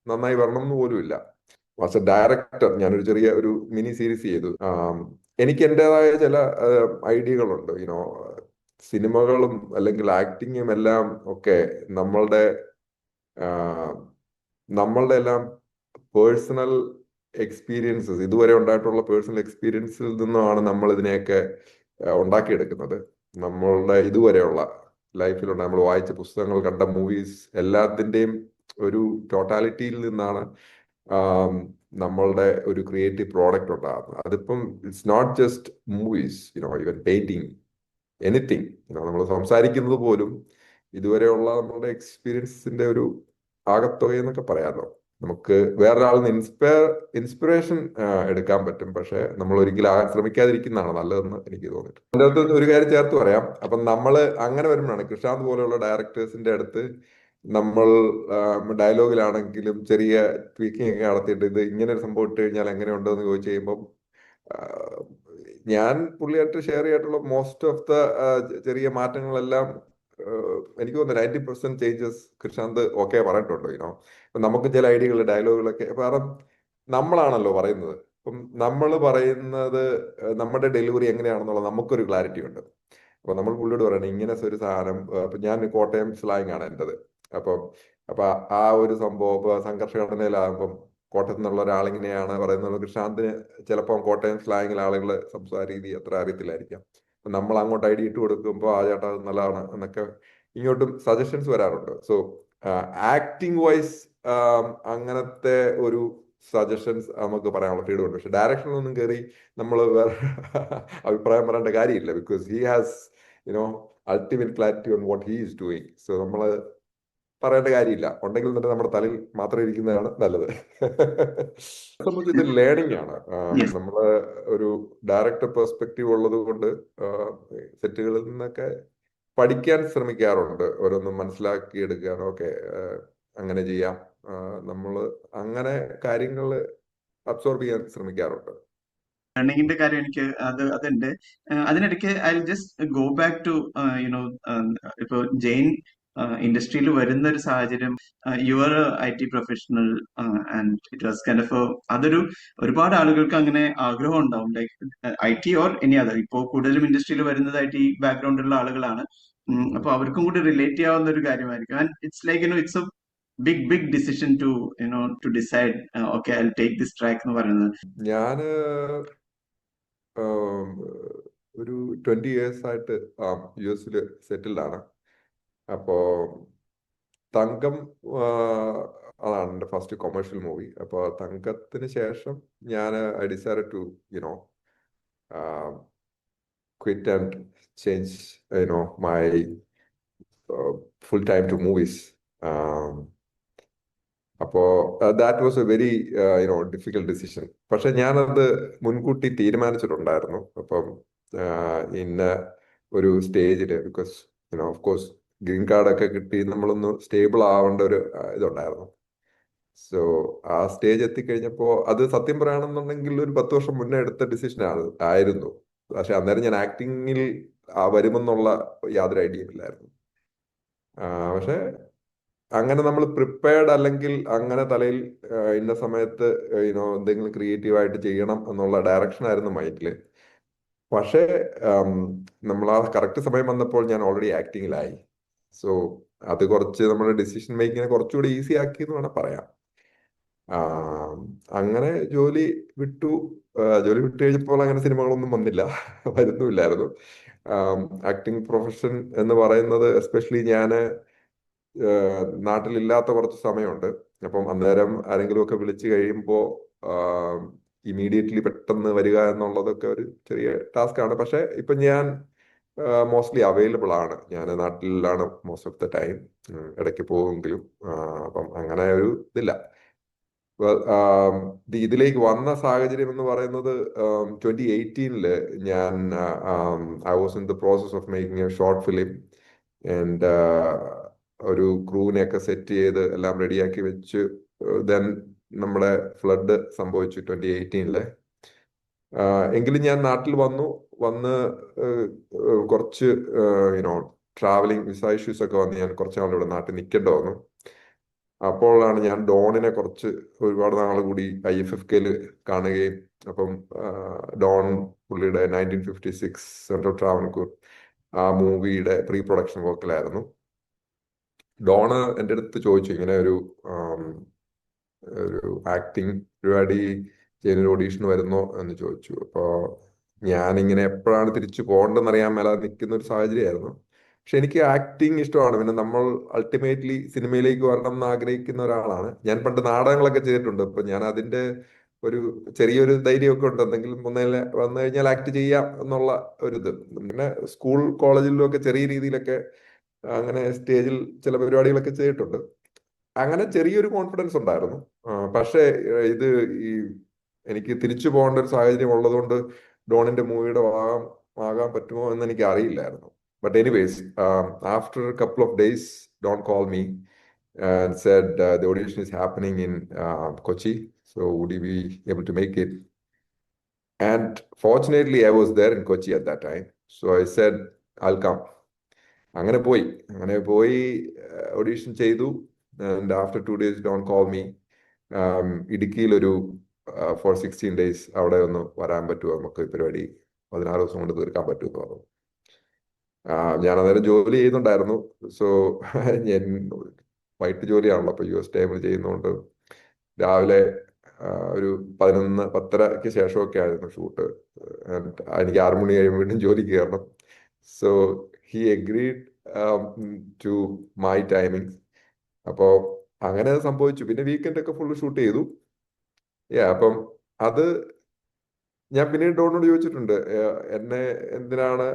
നന്നായി വരണം എന്ന് പോലും ഇല്ല. ആസ് എ ഡയറക്ടർ ഞാനൊരു ചെറിയ ഒരു മിനി സീരീസ് ചെയ്തു. എനിക്ക് എൻ്റെതായ ചില ഐഡിയകളുണ്ട്. സിനിമകളും അല്ലെങ്കിൽ ആക്ടിങ്ങും എല്ലാം ഒക്കെ നമ്മളുടെ എല്ലാം പേഴ്സണൽ എക്സ്പീരിയൻസസ്, ഇതുവരെ ഉണ്ടായിട്ടുള്ള പേഴ്സണൽ എക്സ്പീരിയൻസിൽ നിന്നുമാണ് നമ്മൾ ഇതിനെയൊക്കെ ഉണ്ടാക്കിയെടുക്കുന്നത്. നമ്മളുടെ ഇതുവരെയുള്ള ലൈഫിലുള്ള നമ്മൾ വായിച്ച പുസ്തകങ്ങൾ, കണ്ട മൂവീസ് എല്ലാത്തിൻ്റെയും ഒരു ടോട്ടാലിറ്റിയിൽ നിന്നാണ് നമ്മളുടെ ഒരു ക്രിയേറ്റീവ് പ്രോഡക്റ്റ് ഉണ്ടാകുന്നത്. അതിപ്പം it's not just movies, even painting, anything. നമ്മൾ സംസാരിക്കുന്നത് പോലും ഇതുവരെയുള്ള നമ്മളുടെ എക്സ്പീരിയൻസിന്റെ ഒരു ആകത്തുകയെന്നൊക്കെ പറയാമല്ലോ. നമുക്ക് വേറൊരാളിൽ നിന്ന് ഇൻസ്പിറേഷൻ എടുക്കാൻ പറ്റും, പക്ഷെ നമ്മൾ ഒരിക്കലും ആകാൻ ശ്രമിക്കാതിരിക്കുന്നതാണ് നല്ലതെന്ന് എനിക്ക് തോന്നിയിട്ട്. അതിൻ്റെ അകത്ത് ഒരു കാര്യം ചേർത്ത് പറയാം. അപ്പം നമ്മൾ അങ്ങനെ വരുമ്പോഴാണ് കൃഷാന്ത് പോലെയുള്ള ഡയറക്ടേഴ്സിന്റെ അടുത്ത് നമ്മൾ ഡയലോഗിലാണെങ്കിലും ചെറിയ ട്വീക്കിംഗ് ഒക്കെ നടത്തിയിട്ട് ഇത് ഇങ്ങനെ ഒരു സംഭവം ഇട്ട് കഴിഞ്ഞാൽ എങ്ങനെയുണ്ടോ എന്ന് ചോദിച്ചു കഴിയുമ്പം ഞാൻ പുള്ളിയായിട്ട് ഷെയർ ചെയ്തിട്ടുള്ള മോസ്റ്റ് ഓഫ് ദ ചെറിയ മാറ്റങ്ങളെല്ലാം എനിക്ക് തോന്നുന്നു 90% ചേഞ്ചസ് കൃഷാന്ത് ഓക്കെ പറഞ്ഞിട്ടുണ്ട്. നമുക്ക് ചില ഐഡിയകൾ, ഡയലോഗുകളൊക്കെ കാരണം നമ്മളാണല്ലോ പറയുന്നത്. അപ്പം നമ്മൾ പറയുന്നത് നമ്മുടെ ഡെലിവറി എങ്ങനെയാണെന്നുള്ളത് നമുക്കൊരു ക്ലാരിറ്റി ഉണ്ട്. അപ്പൊ നമ്മൾ പുള്ളിയോട് പറയണം ഇങ്ങനെ ഒരു സാധനം. അപ്പൊ ഞാൻ കോട്ടയം സ്ലാങ് ആണ് എൻ്റെത്. അപ്പൊ ആ ഒരു സംഭവം ഇപ്പൊ സംഘർഷ ഘടനയിലാകുമ്പം കോട്ടയത്ത് നിന്നുള്ള ഒരാളിങ്ങനെയാണ് പറയുന്നത്. കൃഷാന്തിന് ചിലപ്പോൾ കോട്ടയം സ്ലാങ്ങിൽ ആളുകൾ സംസാര രീതി അത്ര അറിയത്തില്ലായിരിക്കാം. നമ്മൾ അങ്ങോട്ട് ഐഡിയ ഇട്ട് കൊടുക്കുമ്പോൾ ആ ചേട്ടാ അത് നല്ലതാണ് എന്നൊക്കെ ഇങ്ങോട്ടും സജഷൻസ് വരാറുണ്ട്. സോ ആക്ടിങ് വൈസ് അങ്ങനത്തെ ഒരു സജഷൻസ് നമുക്ക് പറയാനുള്ള ഫ്രീഡം ഉണ്ട്. പക്ഷെ ഡയറക്ഷനിലൊന്നും കയറി നമ്മൾ വേറെ അഭിപ്രായം പറയേണ്ട കാര്യമില്ല. Because he has ultimate clarity on what he is doing. So നമ്മൾ പറയേണ്ട കാര്യമില്ല. ഉണ്ടെങ്കിൽ തന്നെ നമ്മുടെ തലയിൽ മാത്രം ഇരിക്കുന്നതാണ് നല്ലത്. സംബന്ധിച്ച് ഇത് ലേണിംഗ് ആണ്. Yes. നമ്മള് ഒരു ഡയറക്ടർ പെർസ്പെക്റ്റീവ് ഉള്ളത് കൊണ്ട് സെറ്റുകളിൽ നിന്നൊക്കെ പഠിക്കാൻ ശ്രമിക്കാറുണ്ട്. ഓരോന്നും മനസ്സിലാക്കി എടുക്കാൻ. ഓക്കെ, അങ്ങനെ ചെയ്യാം. നമ്മൾ അങ്ങനെ കാര്യങ്ങൾ അബ്സോർബ് ചെയ്യാൻ ശ്രമിക്കാറുണ്ട്. ലേണിംഗിന്റെ കാര്യം എനിക്ക് അതുണ്ട്. അതിനിടയ്ക്ക് I just go back to you know ഇപ്പൊ ജെയിൻ ഇൻഡസ്ട്രിയിൽ വരുന്ന ഒരു സാഹചര്യം, your IT professional and it was kind of അതൊരു ഒരുപാട് ആളുകൾക്ക് അങ്ങനെ ആഗ്രഹം ഉണ്ടാവും, like IT or any other. ഇപ്പോൾ കൂടുതലും ഇൻഡസ്ട്രിയിൽ വരുന്നത് IT ബാക്ക്ഗ്രൗണ്ടിലുള്ള ആളുകളാണ്. അപ്പൊ അവർക്കും കൂടി റിലേറ്റ് ചെയ്യാവുന്ന ഒരു കാര്യമായിരിക്കും. And it's like it's a big decision to decide okay I take this track എന്ന് പറയുന്നത്. ഞാന് ഒരു 20 years ആയിട്ട് US സെറ്റിൽഡ് ആണ്. അപ്പോ തങ്കം അതാണ് എൻ്റെ ഫസ്റ്റ് കൊമേഴ്ഷ്യൽ മൂവി. അപ്പോൾ തങ്കത്തിന് ശേഷം ഞാൻ I decide to quit and change my full time to movies. അപ്പോ that was a very difficult decision. പക്ഷെ ഞാനത് മുൻകൂട്ടി തീരുമാനിച്ചിട്ടുണ്ടായിരുന്നു. അപ്പം ഇന്ന ഒരു സ്റ്റേജിൽ, ബിക്കോസ് ഓഫ് കോഴ്സ് ഗ്രീൻ കാർഡൊക്കെ കിട്ടി നമ്മളൊന്ന് സ്റ്റേബിൾ ആവേണ്ട ഒരു ഇതുണ്ടായിരുന്നു. സോ ആ സ്റ്റേജ് എത്തിക്കഴിഞ്ഞപ്പോൾ അത് സത്യം പറയുകയാണെന്നുണ്ടെങ്കിൽ ഒരു 10 വർഷം മുന്നേ എടുത്ത ഡിസിഷൻ ആയിരുന്നു. പക്ഷെ അന്നേരം ഞാൻ ആക്ടിങ്ങിൽ വരുമെന്നുള്ള യാതൊരു ഐഡിയയും ഇല്ലായിരുന്നു. പക്ഷെ അങ്ങനെ നമ്മൾ പ്രിപ്പയർഡ് അല്ലെങ്കിൽ അങ്ങനെ തലയിൽ ഇന്ന സമയത്ത് എന്തെങ്കിലും ക്രിയേറ്റീവായിട്ട് ചെയ്യണം എന്നുള്ള ഡയറക്ഷൻ ആയിരുന്നു മൈൻഡില്. പക്ഷേ നമ്മൾ ആ കറക്റ്റ് സമയം വന്നപ്പോൾ ഞാൻ ഓൾറെഡി ആക്ടിങ്ങിലായി. സോ അത് കുറച്ച് നമ്മുടെ ഡിസിഷൻ മേക്കിങ്ങിനെ കുറച്ചുകൂടി ഈസി ആക്കി എന്ന് വേണം പറയാം. അങ്ങനെ ജോലി വിട്ടു കഴിഞ്ഞപ്പോൾ അങ്ങനെ സിനിമകളൊന്നും വന്നില്ല, വരുന്നുമില്ലായിരുന്നു. ആക്ടിങ് പ്രൊഫഷൻ എന്ന് പറയുന്നത് എസ്പെഷ്യലി ഞാൻ നാട്ടിലില്ലാത്ത കുറച്ച് സമയമുണ്ട്. അപ്പം അന്നേരം ആരെങ്കിലും ഒക്കെ വിളിച്ചു കഴിയുമ്പോൾ ഇമീഡിയറ്റ്ലി പെട്ടെന്ന് വരിക എന്നുള്ളതൊക്കെ ഒരു ചെറിയ ടാസ്ക് ആണ്. പക്ഷെ ഇപ്പൊ ഞാൻ മോസ്റ്റ്ലി അവൈലബിൾ ആണ്. ഞാൻ നാട്ടിലാണ് മോസ്റ്റ് ഓഫ് ദ ടൈം. ഇടയ്ക്ക് പോകുമെങ്കിലും. അപ്പം അങ്ങനെ ഒരു ഇതില്ല. ഇതിലേക്ക് വന്ന സാഹചര്യം എന്ന് പറയുന്നത് 2018 ഞാൻ I was in the process of making A short film. And ഒരു ക്രൂവിനെയൊക്കെ സെറ്റ് ചെയ്ത് എല്ലാം റെഡിയാക്കി വെച്ച് ദെൻ നമ്മുടെ ഫ്ലഡ് സംഭവിച്ചു 2018. എങ്കിലും ഞാൻ നാട്ടിൽ വന്ന് കുറച്ച് ട്രാവലിംഗ് വിസ ഇഷ്യൂസ് ഒക്കെ വന്ന് ഞാൻ കുറച്ച് നാളിവിടെ നാട്ടിൽ നിൽക്കേണ്ടി വന്നു. അപ്പോഴാണ് ഞാൻ ഡോണിനെ ഒരുപാട് നാൾ കൂടി IFFK കാണുകയും, അപ്പം ഡോൺ പുള്ളിയുടെ 1956 സെൻട്രൽ ട്രാവൻകൂർ ആ മൂവിയുടെ പ്രീ പ്രൊഡക്ഷൻ വർക്കിലായിരുന്നു. ഡോണ് എൻ്റെ അടുത്ത് ചോദിച്ചു ഇങ്ങനെ ഒരു ആക്ടിങ് പരിപാടി ജയിലിൽ ഓഡീഷന് വരുന്നോ എന്ന് ചോദിച്ചു. അപ്പോൾ ഞാനിങ്ങനെ എപ്പോഴാണ് തിരിച്ചു പോകേണ്ടതെന്ന് അറിയാൻ മേലാതെ നിൽക്കുന്ന ഒരു സാഹചര്യമായിരുന്നു. പക്ഷെ എനിക്ക് ആക്ടിങ് ഇഷ്ടമാണ്. പിന്നെ നമ്മൾ അൾട്ടിമേറ്റ്ലി സിനിമയിലേക്ക് വരണം എന്ന് ആഗ്രഹിക്കുന്ന ഒരാളാണ് ഞാൻ. പണ്ട് നാടകങ്ങളൊക്കെ ചെയ്തിട്ടുണ്ട്. അപ്പൊ ഞാൻ അതിന്റെ ഒരു ചെറിയൊരു ധൈര്യമൊക്കെ ഉണ്ട്. എന്തെങ്കിലും ഒന്നേലെ വന്നു കഴിഞ്ഞാൽ ആക്ട് ചെയ്യാം എന്നുള്ള ഒരു പിന്നെ സ്കൂൾ കോളേജിലും ഒക്കെ ചെറിയ രീതിയിലൊക്കെ അങ്ങനെ സ്റ്റേജിൽ ചില പരിപാടികളൊക്കെ ചെയ്തിട്ടുണ്ട്. അങ്ങനെ ചെറിയൊരു കോൺഫിഡൻസ് ഉണ്ടായിരുന്നു. പക്ഷേ ഇത് ഈ എനിക്ക് തിരിച്ചു പോകേണ്ട ഒരു സാഹചര്യം ഉള്ളതുകൊണ്ട് ഡോണിന്റെ മൂവിയുടെ ആകാൻ പറ്റുമോ എന്ന് എനിക്ക് അറിയില്ലായിരുന്നു. But anyways, after couple of days Don call me and said the audition is happening in Kochi, so would you be able to make it? And fortunately I was there in Kochi at that time, so I said I'll come. അങ്ങനെ പോയി audition ചെയ്തു. And after 2 days Don call me. ഇടുക്കിയിലൊരു for 16 days അവിടെ ഒന്ന് വരാൻ പറ്റുമോ, നമുക്ക് ഈ പരിപാടി 16 ദിവസം കൊണ്ട് തീർക്കാൻ പറ്റുമെന്ന് പറഞ്ഞു. ഞാൻ അന്നേരം ജോലി ചെയ്യുന്നുണ്ടായിരുന്നു. സോ ഞാൻ വൈകിട്ട് ജോലിയാണല്ലോ, അപ്പൊ US ടൈമിൽ ചെയ്യുന്നതുകൊണ്ട് രാവിലെ ഒരു 11-10:30 ശേഷമൊക്കെ ആയിരുന്നു ഷൂട്ട്. എനിക്ക് 6 മണി കഴിയുമ്പോൾ വീണ്ടും ജോലി കയറണം. So he agreed to my timings. അപ്പോൾ അങ്ങനെ സംഭവിച്ചു. പിന്നെ വീക്കെൻഡ് ഒക്കെ ഫുള്ള് ഷൂട്ട് ചെയ്തു. അപ്പം അത് ഞാൻ പിന്നീട് ഡോണിനോട് ചോദിച്ചിട്ടുണ്ട്, എന്നെ എന്തിനാണ്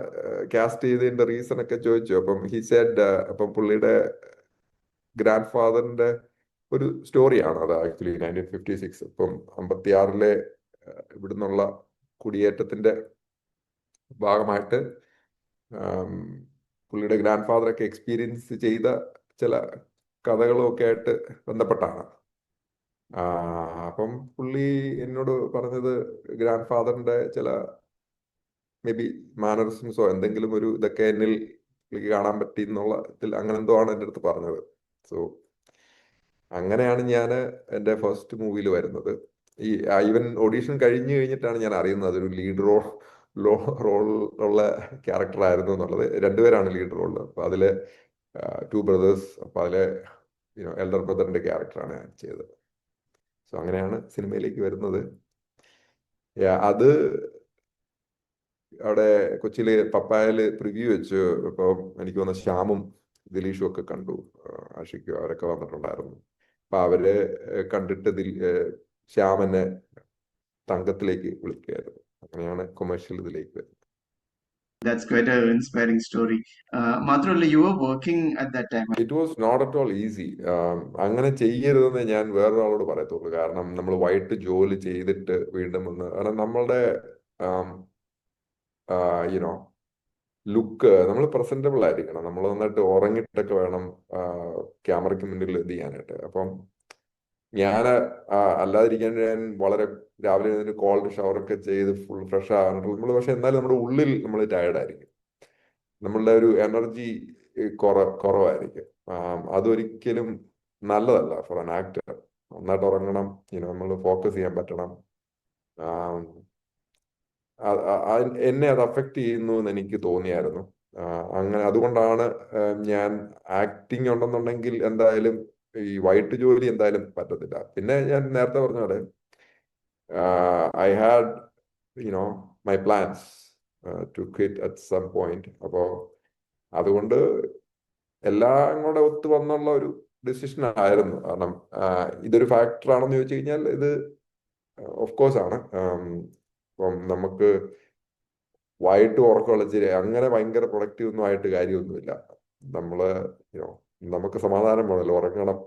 കാസ്റ്റ് ചെയ്തതിന്റെ റീസൺ ഒക്കെ ചോദിച്ചു. അപ്പം ഹി സെഡ്, അപ്പം പുള്ളിയുടെ ഗ്രാൻഡ് ഫാദറിന്റെ ഒരു സ്റ്റോറിയാണ് അത് ആക്ച്വലി 1956. ഇപ്പം 56-ലെ ഇവിടുന്നുള്ള കുടിയേറ്റത്തിന്റെ ഭാഗമായിട്ട് പുള്ളിയുടെ ഗ്രാൻഡ് ഫാദറൊക്കെ എക്സ്പീരിയൻസ് ചെയ്ത ചില കഥകളും ഒക്കെ ആയിട്ട് ബന്ധപ്പെട്ടാണ്. അപ്പം പുള്ളി എന്നോട് പറഞ്ഞത് ഗ്രാൻഡ് ഫാദറിന്റെ ചില മേ ബി മാനറിസംസോ എന്തെങ്കിലും ഒരു ഇതൊക്കെ എന്നിൽ പുള്ളിക്ക് കാണാൻ പറ്റി എന്നുള്ള അങ്ങനെ എന്തോ ആണ് എൻ്റെ അടുത്ത് പറഞ്ഞത്. സോ അങ്ങനെയാണ് ഞാൻ എൻ്റെ ഫസ്റ്റ് മൂവിയിൽ വരുന്നത്. ഈവൻ ഓഡീഷൻ കഴിഞ്ഞു കഴിഞ്ഞിട്ടാണ് ഞാൻ അറിയുന്നത് അതൊരു ലീഡ് റോൾ ഉള്ള ക്യാരക്ടർ ആയിരുന്നു എന്നുള്ളത്. 2 പേരാണ് ലീഡ് റോളിൽ. അപ്പൊ അതിലെ 2 brothers. അപ്പൊ അതിലെ എൽഡർ ബ്രദറിന്റെ ക്യാരക്ടറാണ് ഞാൻ ചെയ്തത്. സോ അങ്ങനെയാണ് സിനിമയിലേക്ക് വരുന്നത്. അത് അവിടെ കൊച്ചിയില് പപ്പായയില് പ്രിവ്യൂ വെച്ച് ഇപ്പൊ എനിക്ക് തോന്നുന്ന ശ്യാമും ദിലീഷും ഒക്കെ കണ്ടു, ആഷിക്കും അവരൊക്കെ വന്നിട്ടുണ്ടായിരുന്നു. അപ്പൊ അവര് കണ്ടിട്ട് ശ്യാം എന്നെ തങ്കത്തിലേക്ക് വിളിക്കുകയായിരുന്നു. അങ്ങനെയാണ് കൊമേഴ്ഷ്യൽ ഇതിലേക്ക് വരുന്നത്. That's quite an inspiring story. മാത്രമല്ല, you were working at that time. It was not at all easy. അങ്ങനെ ചെയ്യരുതെന്ന് ഞാൻ വേറൊരാളോട് പറയത്തുള്ളൂ. കാരണം നമ്മൾ വൈകിട്ട് ജോലി ചെയ്തിട്ട് വീണ്ടും വന്ന്, കാരണം നമ്മളുടെ യുനോ ലുക്ക് നമ്മൾ പ്രസന്റബിൾ ആയിരിക്കണം. നമ്മൾ നന്നായിട്ട് ഉറങ്ങിയിട്ടൊക്കെ വേണം ക്യാമറയ്ക്ക് മുന്നിൽ ഇത് ചെയ്യാനായിട്ട്. അപ്പം ഞാൻ അല്ലാതിരിക്കാൻ ഞാൻ വളരെ രാവിലെ കോൾഡ് ഷവറൊക്കെ ചെയ്ത് ഫുൾ ഫ്രഷ് ആകാനുണ്ട് നമ്മൾ. പക്ഷെ എന്നാലും നമ്മുടെ ഉള്ളിൽ നമ്മൾ ടയർഡായിരിക്കും, നമ്മളുടെ ഒരു എനർജി കുറവായിരിക്കും. അതൊരിക്കലും നല്ലതല്ല ഫോർ ആൻ ആക്ടർ. നന്നായിട്ട് ഉറങ്ങണം, നമ്മൾ ഫോക്കസ് ചെയ്യാൻ പറ്റണം. എന്നെ അത് അഫക്റ്റ് ചെയ്യുന്നു എന്ന് എനിക്ക് തോന്നിയായിരുന്നു. അങ്ങനെ അതുകൊണ്ടാണ് ഞാൻ ആക്ടിങ് ഉണ്ടെന്നുണ്ടെങ്കിൽ എന്തായാലും ഈ വൈകിട്ട് ജോലി എന്തായാലും പറ്റത്തില്ല. പിന്നെ ഞാൻ നേരത്തെ പറഞ്ഞ പോലെ I had my plans to quit at some point. അപ്പോൾ അതുകൊണ്ട് എല്ലാം കൂടെ ഒത്തു വന്നുള്ള ഒരു ഡിസിഷൻ ആയിരുന്നു. കാരണം ഇതൊരു ഫാക്ടർ ആണെന്ന് ചോദിച്ചു കഴിഞ്ഞാൽ ഇത് ഓഫ് കോഴ്സ് ആണ്. ഇപ്പം നമുക്ക് വൈകിട്ട് ഉറക്കമുളച്ചിരി അങ്ങനെ ഭയങ്കര പ്രൊഡക്റ്റീവ് ഒന്നും ആയിട്ട് കാര്യമൊന്നുമില്ല. നമ്മള് നമുക്ക് സമാധാനം വേണമല്ലോ, ഉറങ്ങണം,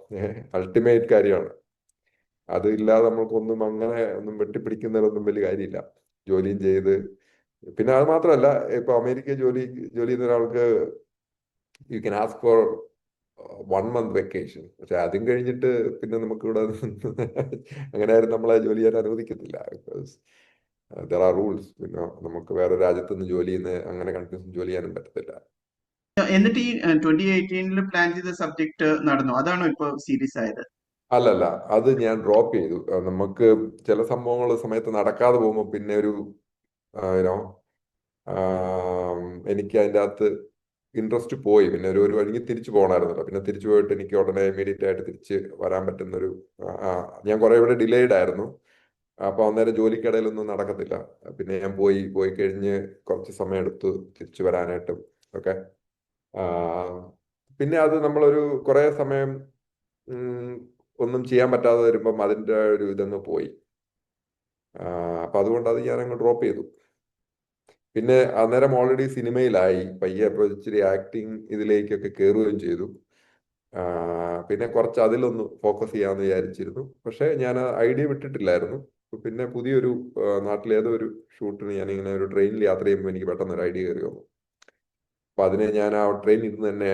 അൾട്ടിമേറ്റ് കാര്യമാണ്. അത് ഇല്ലാതെ നമ്മൾക്കൊന്നും അങ്ങനെ ഒന്നും വെട്ടിപ്പിടിക്കുന്നതിലൊന്നും വലിയ കാര്യമില്ല. ജോലിയും ചെയ്ത്, പിന്നെ അത് മാത്രമല്ല, ഇപ്പൊ അമേരിക്ക ജോലി ചെയ്യുന്ന ഒരാൾക്ക് you can ask for 1 month vacation. പക്ഷെ അതും കഴിഞ്ഞിട്ട് പിന്നെ നമുക്കിവിടെ അങ്ങനെ ആരും നമ്മളെ ജോലി ചെയ്യാൻ അനുവദിക്കത്തില്ല. Because there are rules. പിന്നെ നമുക്ക് വേറെ രാജ്യത്ത് നിന്ന് ജോലി ചെയ്യുന്ന അങ്ങനെ കണ്ടിന്യൂസ് ജോലി ചെയ്യാനും പറ്റത്തില്ല. എന്നിട്ട് ഈ 2018 പ്ലാൻ ചെയ്ത സബ്ജക്ട് നടന്നു, അതാണോ ഇപ്പൊ സീരീസ് ആയത്? അല്ലല്ല, അത് ഞാൻ ഡ്രോപ്പ് ചെയ്തു. നമുക്ക് ചില സംഭവങ്ങൾ സമയത്ത് നടക്കാതെ പോകുമ്പോൾ പിന്നെ ഒരു എനിക്ക് അതിൻ്റെ അകത്ത് ഇൻട്രസ്റ്റ് പോയി. പിന്നെ ഒരു എനിക്ക് തിരിച്ചു പോകണമായിരുന്നല്ലോ. പിന്നെ തിരിച്ചു പോയിട്ട് എനിക്ക് ഉടനെ ഇമീഡിയറ്റ് ആയിട്ട് തിരിച്ച് വരാൻ പറ്റുന്നൊരു ഞാൻ കുറെ ഇവിടെ ഡിലേഡ് ആയിരുന്നു. അപ്പൊ അന്നേരം ജോലിക്കിടയിലൊന്നും നടക്കത്തില്ല. പിന്നെ ഞാൻ പോയി കഴിഞ്ഞ് കുറച്ച് സമയം എടുത്തു തിരിച്ചു വരാനായിട്ടും ഒക്കെ. ആ, പിന്നെ അത് നമ്മളൊരു കുറെ സമയം ഉം, ഒന്നും ചെയ്യാൻ പറ്റാതെ വരുമ്പം അതിൻ്റെ ഒരു ഇതങ്ങ് പോയി. അപ്പൊ അതുകൊണ്ട് അത് ഞാൻ അങ്ങ് ഡ്രോപ്പ് ചെയ്തു. പിന്നെ അന്നേരം ഓൾറെഡി സിനിമയിലായി പയ്യെ, അപ്പൊ ഇച്ചിരി ആക്ടിങ് ഇതിലേക്കൊക്കെ കയറുകയും ചെയ്തു. പിന്നെ കുറച്ച് അതിലൊന്ന് ഫോക്കസ് ചെയ്യാമെന്ന് വിചാരിച്ചിരുന്നു. പക്ഷെ ഞാൻ ഐഡിയ വിട്ടിട്ടില്ലായിരുന്നു. പിന്നെ പുതിയൊരു നാട്ടിലേതോ ഒരു ഷൂട്ടിന് ഞാനിങ്ങനെ ഒരു ട്രെയിനിൽ യാത്ര ചെയ്യുമ്പോൾ എനിക്ക് പെട്ടെന്ന് ഒരു ഐഡിയ കയറി വന്നു. അപ്പൊ അതിനെ ഞാൻ ആ ട്രെയിനിൽ ഇരുന്ന് തന്നെ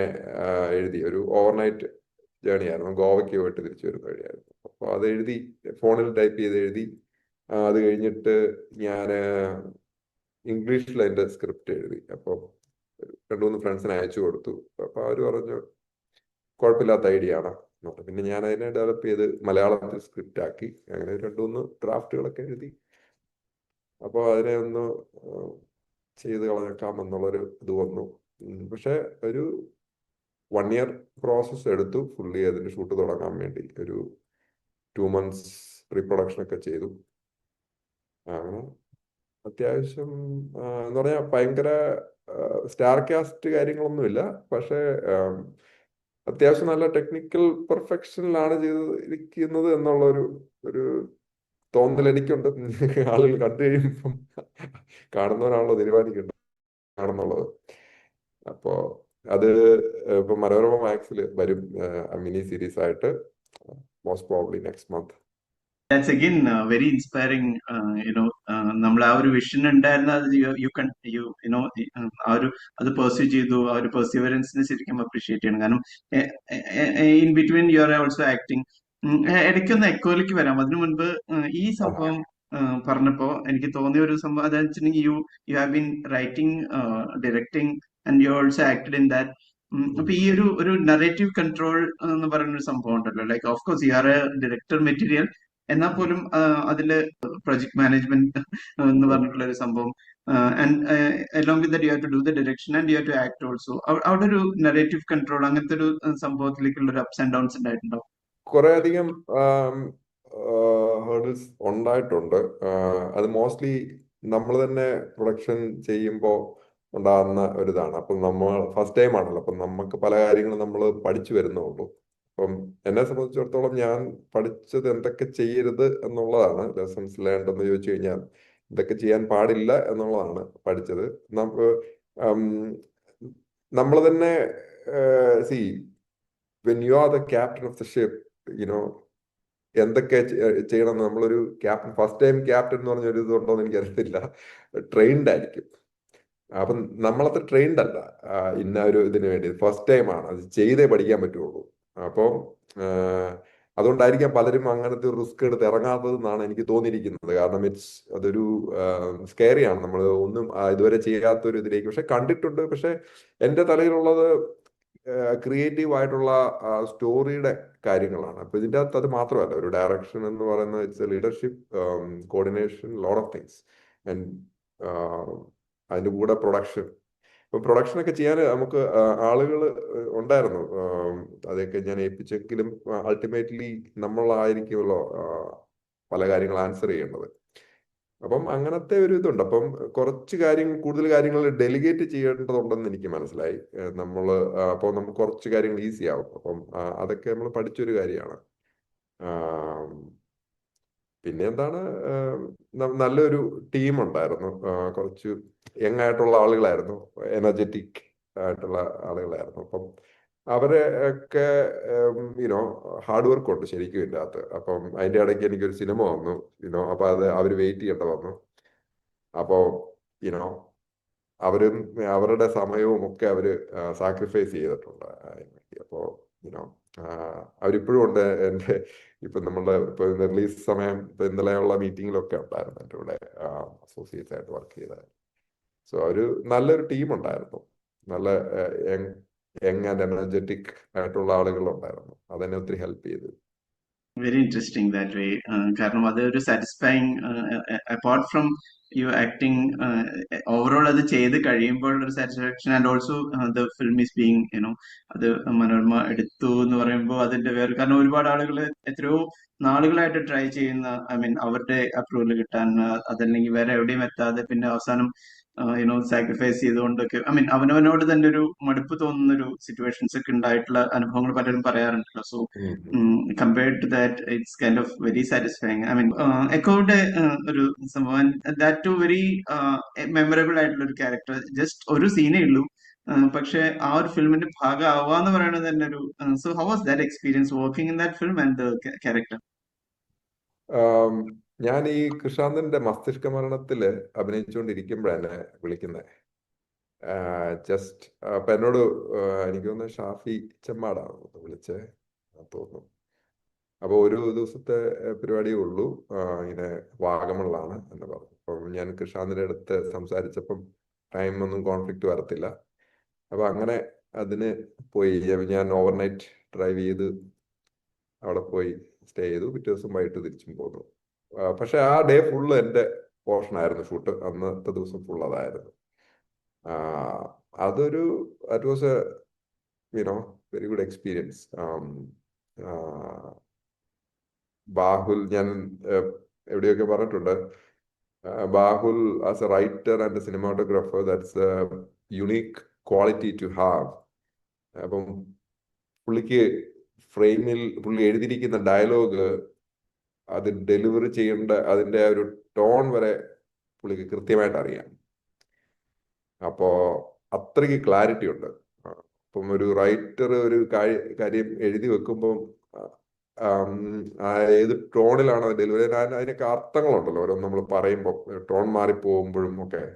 എഴുതി. ഒരു ഓവർനൈറ്റ് ജേണി ആയിരുന്നു, ഗോവയ്ക്ക് പോയിട്ട് തിരിച്ചു വരുന്ന വഴിയായിരുന്നു. അപ്പോൾ അത് എഴുതി, ഫോണിൽ ടൈപ്പ് ചെയ്ത് എഴുതി. അത് കഴിഞ്ഞിട്ട് ഞാൻ ഇംഗ്ലീഷിൽ അതിന്റെ സ്ക്രിപ്റ്റ് എഴുതി. അപ്പോൾ രണ്ടു മൂന്ന് ഫ്രണ്ട്സിന് അയച്ചു കൊടുത്തു. അപ്പൊ അവർ പറഞ്ഞു കുഴപ്പമില്ലാത്ത ഐഡിയ ആണ് എന്ന് പറഞ്ഞു. പിന്നെ ഞാൻ അതിനെ ഡെവലപ്പ് ചെയ്ത് മലയാളത്തിൽ സ്ക്രിപ്റ്റ് ആക്കി. അങ്ങനെ രണ്ടു മൂന്ന് ഡ്രാഫ്റ്റുകളൊക്കെ എഴുതി. അപ്പോൾ അതിനെ ഒന്ന് ചെയ്ത് കളഞ്ഞേക്കാം എന്നുള്ളൊരു ഇത് വന്നു. പക്ഷെ ഒരു 1 ഇയർ പ്രോസസ്സ് എടുത്തു ഫുള്ളി അതിന്റെ ഷൂട്ട് തുടങ്ങാൻ വേണ്ടി. ഒരു 2 months പ്രീപ്രൊഡക്ഷൻ ഒക്കെ ചെയ്തു. അങ്ങനെ അത്യാവശ്യം എന്ന് പറഞ്ഞാൽ ഭയങ്കര സ്റ്റാർ കാസ്റ്റ് കാര്യങ്ങളൊന്നുമില്ല. പക്ഷെ അത്യാവശ്യം നല്ല ടെക്നിക്കൽ പെർഫെക്ഷനിലാണ് ചെയ്തിരിക്കുന്നത് എന്നുള്ള ഒരു തോന്നൽ എനിക്കുണ്ട്. ആളുകൾ കണ്ടു കഴിയുമ്പം കാണുന്നവരാണല്ലോ തീരുമാനിക്കേണ്ടത് ആണെന്നുള്ളത്. അപ്പോ അത് ഇപ്പൊ മനോരമ മാക്സിൽ വരും മിനി സീരീസ് ആയിട്ട്, most probably next month. That's again very inspiring. നമ്മൾ ആ ഒരു വിഷൻ ഉണ്ടായിരുന്ന അത് ആ ഒരു അത് പെർസ്യൂ ചെയ്തു. ആ ഒരു പെർസിവറൻസിനെ ശരിക്കും അപ്രീഷിയേറ്റ് ചെയ്യണം. കാരണം in between you are also acting. ഇടയ്ക്കൊന്ന് എക്കോയിലേക്ക് വരാം. അതിനു മുൻപ് ഈ സംഭവം പറഞ്ഞപ്പോ എനിക്ക് തോന്നിയ ഒരു സംഭവം അതെന്ന് വെച്ചിട്ടുണ്ടെങ്കിൽ U have been writing, directing and you also acted in that. അപ്പൊ ഈ ഒരു നറേറ്റീവ് കൺട്രോൾ എന്ന് പറയുന്ന ഒരു സംഭവം ഉണ്ടല്ലോ. Like of course you are a director material, എന്നാൽ പോലും അതില് പ്രൊജക്ട് മാനേജ്മെന്റ് എന്ന് പറഞ്ഞിട്ടുള്ള ഒരു സംഭവം, and along with that you have to do the direction and you have to act also. അവിടെ ഒരു നറേറ്റീവ് കൺട്രോൾ അങ്ങനത്തെ ഒരു സംഭവത്തിലേക്കുള്ള ഒരു അപ്സ് ആൻഡ് ഡൗൺസ് ഉണ്ടായിട്ടുണ്ടോ? കുറെ അധികം ഹേർഡിൽസ് ഉണ്ടായിട്ടുണ്ട്. അത് മോസ്റ്റ്ലി നമ്മൾ തന്നെ പ്രൊഡക്ഷൻ ചെയ്യുമ്പോൾ ഉണ്ടാകുന്ന ഒരിതാണ്. അപ്പം നമ്മൾ ഫസ്റ്റ് ടൈം ആണല്ലോ, അപ്പം നമുക്ക് പല കാര്യങ്ങളും നമ്മൾ പഠിച്ചു വരുന്നുള്ളൂ. അപ്പം എന്നെ സംബന്ധിച്ചിടത്തോളം ഞാൻ പഠിച്ചത് എന്തൊക്കെ ചെയ്യരുത് എന്നുള്ളതാണ്. ലെസൺസ് ലേൺഡ് എന്ന് ചോദിച്ചു കഴിഞ്ഞാൽ എന്തൊക്കെ ചെയ്യാൻ പാടില്ല എന്നുള്ളതാണ് പഠിച്ചത്. നമ്മൾ തന്നെ C when you are the captain of the ship, you know എന്തൊക്കെ ചെയ്യണം. നമ്മളൊരു ക്യാപ്റ്റൻ, ഫസ്റ്റ് ടൈം ക്യാപ്റ്റൻ എന്ന് പറഞ്ഞൊരു ഇതുണ്ടോ എന്ന് എനിക്കറിയത്തില്ല. ട്രെയിൻഡ് ആയിരിക്കും. അപ്പം നമ്മളത്ര ട്രെയിൻഡ് അല്ല ഇന്ന ഒരു ഇതിനു വേണ്ടി. ഫസ്റ്റ് ടൈം ആണ്, അത് ചെയ്തേ പഠിക്കാൻ പറ്റുള്ളൂ. അപ്പോൾ അതുകൊണ്ടായിരിക്കാം പലരും അങ്ങനത്തെ ഒരു റിസ്ക് എടുത്ത് ഇറങ്ങാത്തത് എന്നാണ് എനിക്ക് തോന്നിയിരിക്കുന്നത്. കാരണം അതൊരു സ്കേറിയാണ്. നമ്മൾ ഒന്നും ഇതുവരെ ചെയ്യാത്തൊരു ഇതിലേക്ക് പക്ഷെ കണ്ടിട്ടുണ്ട്. പക്ഷെ എൻ്റെ തലയിലുള്ളത് ക്രിയേറ്റീവ് ആയിട്ടുള്ള സ്റ്റോറിയുടെ കാര്യങ്ങളാണ്. അപ്പൊ ഇതിൻ്റെ അകത്ത് അത് മാത്രമല്ല, ഒരു ഡയറക്ഷൻ എന്ന് പറയുന്നത് it's A leadership, coordination, lot of things. And അതിൻ്റെ കൂടെ പ്രൊഡക്ഷൻ. ഇപ്പൊ പ്രൊഡക്ഷനൊക്കെ ചെയ്യാൻ നമുക്ക് ആളുകൾ ഉണ്ടായിരുന്നു. അതൊക്കെ ഞാൻ ഏൽപ്പിച്ചെങ്കിലും അൾട്ടിമേറ്റ്ലി നമ്മളായിരിക്കുമല്ലോ പല കാര്യങ്ങൾ ആൻസർ ചെയ്യേണ്ടത്. അപ്പം അങ്ങനത്തെ ഒരു ഇതുണ്ട്. അപ്പം കുറച്ച് കൂടുതൽ കാര്യങ്ങൾ ഡെലിഗേറ്റ് ചെയ്യേണ്ടതുണ്ടെന്ന് എനിക്ക് മനസ്സിലായി. അപ്പോൾ നമുക്ക് കുറച്ച് കാര്യങ്ങൾ ഈസി ആവും. അപ്പം അതൊക്കെ നമ്മൾ പഠിച്ചൊരു കാര്യമാണ്. പിന്നെ എന്താണ്, നല്ലൊരു ടീം ഉണ്ടായിരുന്നു. കുറച്ച് യങ് ആയിട്ടുള്ള ആളുകളായിരുന്നു, എനർജറ്റിക് ആയിട്ടുള്ള ആളുകളായിരുന്നു. അപ്പം അവരെ ഒക്കെ യുനോ ഹാർഡ് വർക്ക് ഉണ്ട് ശരിക്കും ഇതിൻ്റെ അകത്ത്. അപ്പം അതിൻ്റെ ഇടയ്ക്ക് എനിക്കൊരു സിനിമ വന്നു, അപ്പൊ അത് അവർ വെയിറ്റ് ചെയ്യേണ്ട വന്നു. അപ്പോൾ യുനോ അവരും അവരുടെ സമയവും ഒക്കെ അവര് സാക്രിഫൈസ് ചെയ്തിട്ടുണ്ട് അതിന് വേണ്ടി. അപ്പോൾ അവരിപ്പോഴും ഉണ്ട് എൻ്റെ. ഇപ്പൊ നമ്മളുടെ ഇപ്പൊ റിലീസ് സമയം ഇപ്പൊ ഇന്നലെയുള്ള മീറ്റിങ്ങിലൊക്കെ ഉണ്ടായിരുന്നു എൻ്റെ കൂടെ അസോസിയേറ്റ്സ് ആയിട്ട് വർക്ക് ചെയ്ത. സോ ഒരു നല്ലൊരു ടീം ഉണ്ടായിരുന്നു. നല്ല യങ് ആൻഡ് എനർജറ്റിക് ആയിട്ടുള്ള ആളുകളുണ്ടായിരുന്നു. അതെന്നെ ഒത്തിരി ഹെൽപ്പ് ചെയ്തു. Very interesting that way. കാരണം അത് ഒരു satisfying, apart from U acting, overall അത് ചെയ്ത് കഴിയുമ്പോൾ ഒരു satisfaction, and also the film is being അത് മനോരമ എടുത്തു എന്ന് പറയുമ്പോൾ അതിന്റെ വേറെ, കാരണം ഒരുപാട് ആളുകൾ എത്രയോ നാളുകളായിട്ട് ട്രൈ ചെയ്യുന്ന, ഐ മീൻ അവരുടെ അപ്രൂവൽ കിട്ടാൻ, അതല്ലെങ്കിൽ വേറെ എവിടെയും എത്താതെ പിന്നെ അവസാനം സാക്രിഫൈസ് ചെയ്തുകൊണ്ടൊക്കെ, ഐ മീൻ അവനവനോട് തന്നെ ഒരു മടുപ്പ് തോന്നുന്ന ഒരു സിറ്റുവേഷൻസ് ഒക്കെ ഉണ്ടായിട്ടുള്ള അനുഭവങ്ങൾ പലരും പറയാറുണ്ടല്ലോ. So compared to that, it's kind of very satisfying. I mean, എക്കോയുടെ ഒരു സംഭവം, that too very മെമ്മറബിൾ ആയിട്ടുള്ള ഒരു ക്യാരക്ടർ. ജസ്റ്റ് ഒരു സീനേ ഉള്ളൂ, പക്ഷെ ആ ഒരു ഫിലിമിന്റെ ഭാഗം ആവാന്ന് പറയുന്നത് തന്നെ ഒരു, so how was that experience working in that film and the character? ഞാൻ ഈ കൃഷാന്തന്റെ മസ്തിഷ്ക മരണത്തില് അഭിനയിച്ചുകൊണ്ടിരിക്കുമ്പോഴാണ് വിളിക്കുന്നത്. ജസ്റ്റ് അപ്പൊ എന്നോട് എനിക്ക് തോന്നുന്നു ഷാഫി ചെമ്മാടാണ് വിളിച്ചേ തോന്നുന്നു. അപ്പോൾ ഒരു ദിവസത്തെ പരിപാടിയേ ഉള്ളൂ, ഇങ്ങനെ വാഗമണിലാണ് എന്ന് പറഞ്ഞു. അപ്പം ഞാൻ കൃഷാന്തിൻ്റെ അടുത്ത് സംസാരിച്ചപ്പം ടൈം ഒന്നും കോൺഫ്ലിക്റ്റ് വരത്തില്ല. അപ്പം അങ്ങനെ അതിന് പോയി. ഞാൻ ഓവർനൈറ്റ് ഡ്രൈവ് ചെയ്ത് അവിടെ പോയി സ്റ്റേ ചെയ്തു. പിറ്റേ ദിവസം വൈകിട്ട് തിരിച്ചും പോന്നു. പക്ഷെ ആ ഡേ ഫുള്ള് എൻ്റെ പോർഷനായിരുന്നു ഷൂട്ട്. അന്നത്തെ ദിവസം ഫുൾ അതായിരുന്നു. അതൊരു it was a very good experience. Bahul, ഞാൻ എവിടെയൊക്കെ പറഞ്ഞിട്ടുണ്ട്, Bahul as a writer and a cinematographer, that's a unique quality to have. അപ്പം പുള്ളിക്ക് ഫ്രെയിമിൽ പുള്ളി എഴുതിയിരിക്കുന്ന ഡയലോഗ് അത് ഡെലിവറി ചെയ്യേണ്ട അതിൻ്റെ ഒരു ടോൺ വരെ പുള്ളിക്ക് കൃത്യമായിട്ട് അറിയാം. അപ്പോ അത്രയ്ക്ക് ക്ലാരിറ്റി ഉണ്ട്. അപ്പം ഒരു റൈറ്റർ ഒരു കാര്യം എഴുതി വെക്കുമ്പം ഏത് ടോണിലാണ് അത് ഡെലിവറി, അതിനൊക്കെ അർത്ഥങ്ങളുണ്ടല്ലോ ഓരോന്ന് നമ്മൾ പറയുമ്പോൾ, ടോൺ മാറിപ്പോകുമ്പോഴും ഒക്കെ.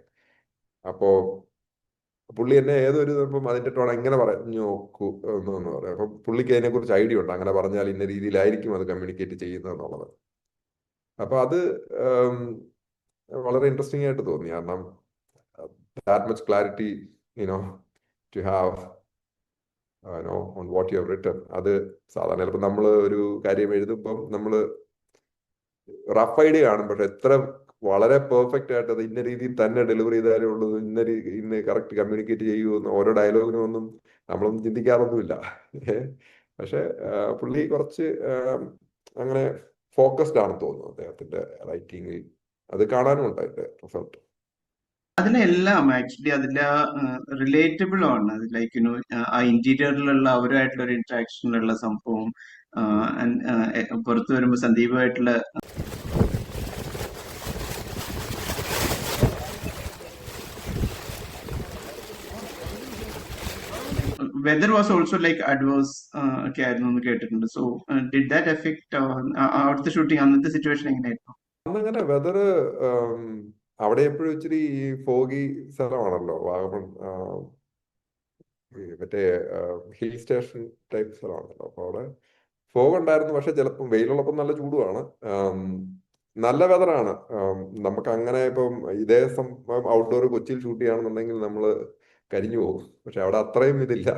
അപ്പോ പുള്ളി എന്നെ ഏതൊരു ഇപ്പം അതിന്റെ ടോൺ എങ്ങനെ പറഞ്ഞു നോക്കൂ എന്ന് പറയാം. അപ്പം പുള്ളിക്ക് അതിനെക്കുറിച്ച് ഐഡിയ ഉണ്ട്, അങ്ങനെ പറഞ്ഞാൽ ഇന്ന രീതിയിലായിരിക്കും അത് കമ്മ്യൂണിക്കേറ്റ് ചെയ്യുന്നത് എന്നുള്ളത്. അപ്പൊ അത് വളരെ ഇൻട്രസ്റ്റിംഗ് ആയിട്ട് തോന്നി. കാരണം that much clarity to have on what you have written. അത് സാധാരണ ചിലപ്പോൾ നമ്മൾ ഒരു കാര്യം എഴുതുമ്പം നമ്മൾ റഫ് ഐഡിയ കാണും, പക്ഷെ എത്ര വളരെ പെർഫെക്റ്റ് ആയിട്ട് അത് ഇന്ന രീതിയിൽ തന്നെ ഡെലിവറി ചെയ്താലേ ഉള്ളത്, ഇന്ന് കറക്റ്റ് കമ്മ്യൂണിക്കേറ്റ് ചെയ്യുമെന്ന് ഓരോ ഡയലോഗിനും ഒന്നും നമ്മളൊന്നും ചിന്തിക്കാറൊന്നുമില്ല. പക്ഷെ പുള്ളി കുറച്ച് അങ്ങനെ ഫോക്കസ്ഡ് ആണെന്ന് തോന്നുന്നു അദ്ദേഹത്തിന്റെ റൈറ്റിങ്ങിൽ. അത് കാണാനും ഉണ്ട് അതിന്റെ റിസൾട്ട്. അതിലെല്ലാം ആക്ച്വലി അതിലെ റിലേറ്റബിൾ ആണ്. ലൈക്ക് ആ ഇന്റീരിയറിലുള്ള അവരുമായിട്ടുള്ള ഒരു ഇന്ററാക്ഷനിലുള്ള സംഭവം, പുറത്തു വരുമ്പോൾ സന്ദീപുമായിട്ടുള്ള weather was also like adverse ഒക്കെ ആയിരുന്നു എന്ന് കേട്ടിട്ടുണ്ട്. സോ ഡിഡ് ദാറ്റ് എഫക്ട് അവിടുത്തെ ഷൂട്ടിംഗ്, അന്നത്തെ സിറ്റുവേഷൻ എങ്ങനെയായിരുന്നു? അന്നങ്ങനെ വെദർ അവിടെ എപ്പോഴും ഇച്ചിരി ഫോഗി സ്ഥലമാണല്ലോ വാഗമൺ, മറ്റേ ഹിൽ സ്റ്റേഷൻ ടൈപ്പ് സ്ഥലമാണല്ലോ. അപ്പൊ അവിടെ ഫോഗ് ഉണ്ടായിരുന്നു. പക്ഷെ ചിലപ്പം വെയിലുള്ളപ്പം നല്ല ചൂടുമാണ്. നല്ല വെതറാണ്. നമുക്ക് അങ്ങനെ ഇപ്പം ഇതേ ഔട്ട്ഡോർ കൊച്ചിയിൽ ഷൂട്ട് ചെയ്യുകയാണെന്നുണ്ടെങ്കിൽ നമ്മൾ കരിഞ്ഞു പോകും. പക്ഷെ അവിടെ അത്രയും ഇതില്ല,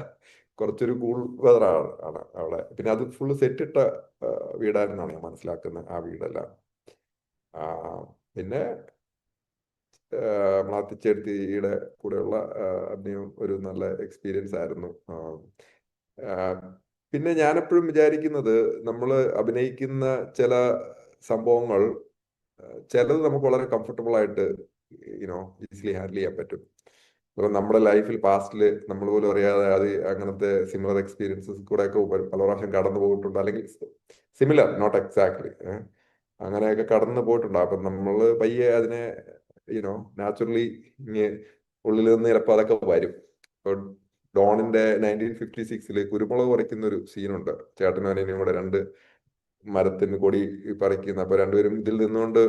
കുറച്ചൊരു കൂൾ വെതറാണ് അവിടെ. പിന്നെ അത് ഫുള്ള് സെറ്റിട്ട വീടായിരുന്നാണ് ഞാൻ മനസ്സിലാക്കുന്നത്, ആ വീടെല്ലാം. പിന്നെ മാത്തിച്ചേർത്തിയുടെ കൂടെയുള്ള അഭിനയം ഒരു നല്ല എക്സ്പീരിയൻസ് ആയിരുന്നു. പിന്നെ ഞാനെപ്പോഴും വിചാരിക്കുന്നത്, നമ്മൾ അഭിനയിക്കുന്ന ചില സംഭവങ്ങൾ ചിലത് നമുക്ക് വളരെ കംഫർട്ടബിൾ ആയിട്ട് ഈസിലി ഹാൻഡിൽ ചെയ്യാൻ പറ്റും. നമ്മുടെ ലൈഫിൽ പാസ്റ്റിൽ നമ്മൾ പോലും അറിയാതെ അത് അങ്ങനത്തെ സിമിലർ എക്സ്പീരിയൻസസ് കൂടെയൊക്കെ പല പ്രാവശ്യം കടന്നു പോയിട്ടുണ്ട്. അല്ലെങ്കിൽ സിമിലർ, നോട്ട് എക്സാക്ട്ലി, അങ്ങനെയൊക്കെ കടന്നു പോയിട്ടുണ്ട്. അപ്പം നമ്മൾ പയ്യെ അതിനെ നാച്ചുറലി ഉള്ളിൽ നിന്ന് ചിലപ്പോൾ അതൊക്കെ വരും. ഇപ്പൊ ഡോണിന്റെ 1956 കുരുമുളക് പറിക്കുന്ന ഒരു സീനുണ്ട്. ചേട്ടനും അനിയനും കൂടെ 2 മരത്തിന് കൊടി പറിക്കുന്ന. അപ്പൊ രണ്ടുപേരും ഇതിൽ നിന്നുകൊണ്ട്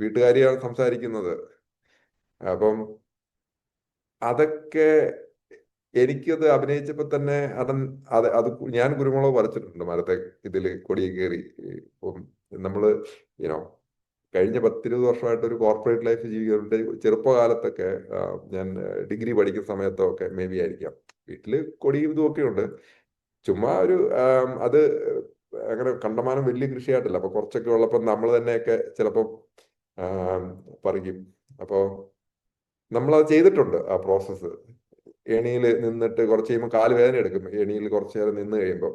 വീട്ടുകാരിയാണ് സംസാരിക്കുന്നത്. അപ്പം അതൊക്കെ എനിക്കത് അഭിനയിച്ചപ്പോ തന്നെ അത് ഞാൻ കുരുമുളക് പറിച്ചിട്ടുണ്ട് മരത്തെ ഇതിൽ കൊടിയെ കയറി. ഇപ്പം നമ്മള് കഴിഞ്ഞ 10-20 വർഷമായിട്ട് ഒരു കോർപ്പറേറ്റ് ലൈഫ് ജീവിക്കുന്നുണ്ട്. ചെറുപ്പകാലത്തൊക്കെ ഞാൻ ഡിഗ്രി പഠിക്കുന്ന സമയത്തൊക്കെ മേ ബി ആയിരിക്കാം, വീട്ടില് കൊടിയും ഇതുമൊക്കെ ഉണ്ട്. ചുമ്മാ ഒരു അത് അങ്ങനെ കണ്ടമാനം വലിയ കൃഷിയായിട്ടില്ല. അപ്പൊ കുറച്ചൊക്കെ ഉള്ളപ്പോൾ നമ്മൾ തന്നെയൊക്കെ ചിലപ്പോൾ പറിക്കും. അപ്പോൾ നമ്മളത് ചെയ്തിട്ടുണ്ട് ആ പ്രോസസ്സ്. ഏണിയിൽ നിന്നിട്ട് കുറച്ച് കഴിയുമ്പോൾ കാല് വേദന എടുക്കും, ഏണിയിൽ കുറച്ച് നേരം നിന്ന് കഴിയുമ്പോൾ.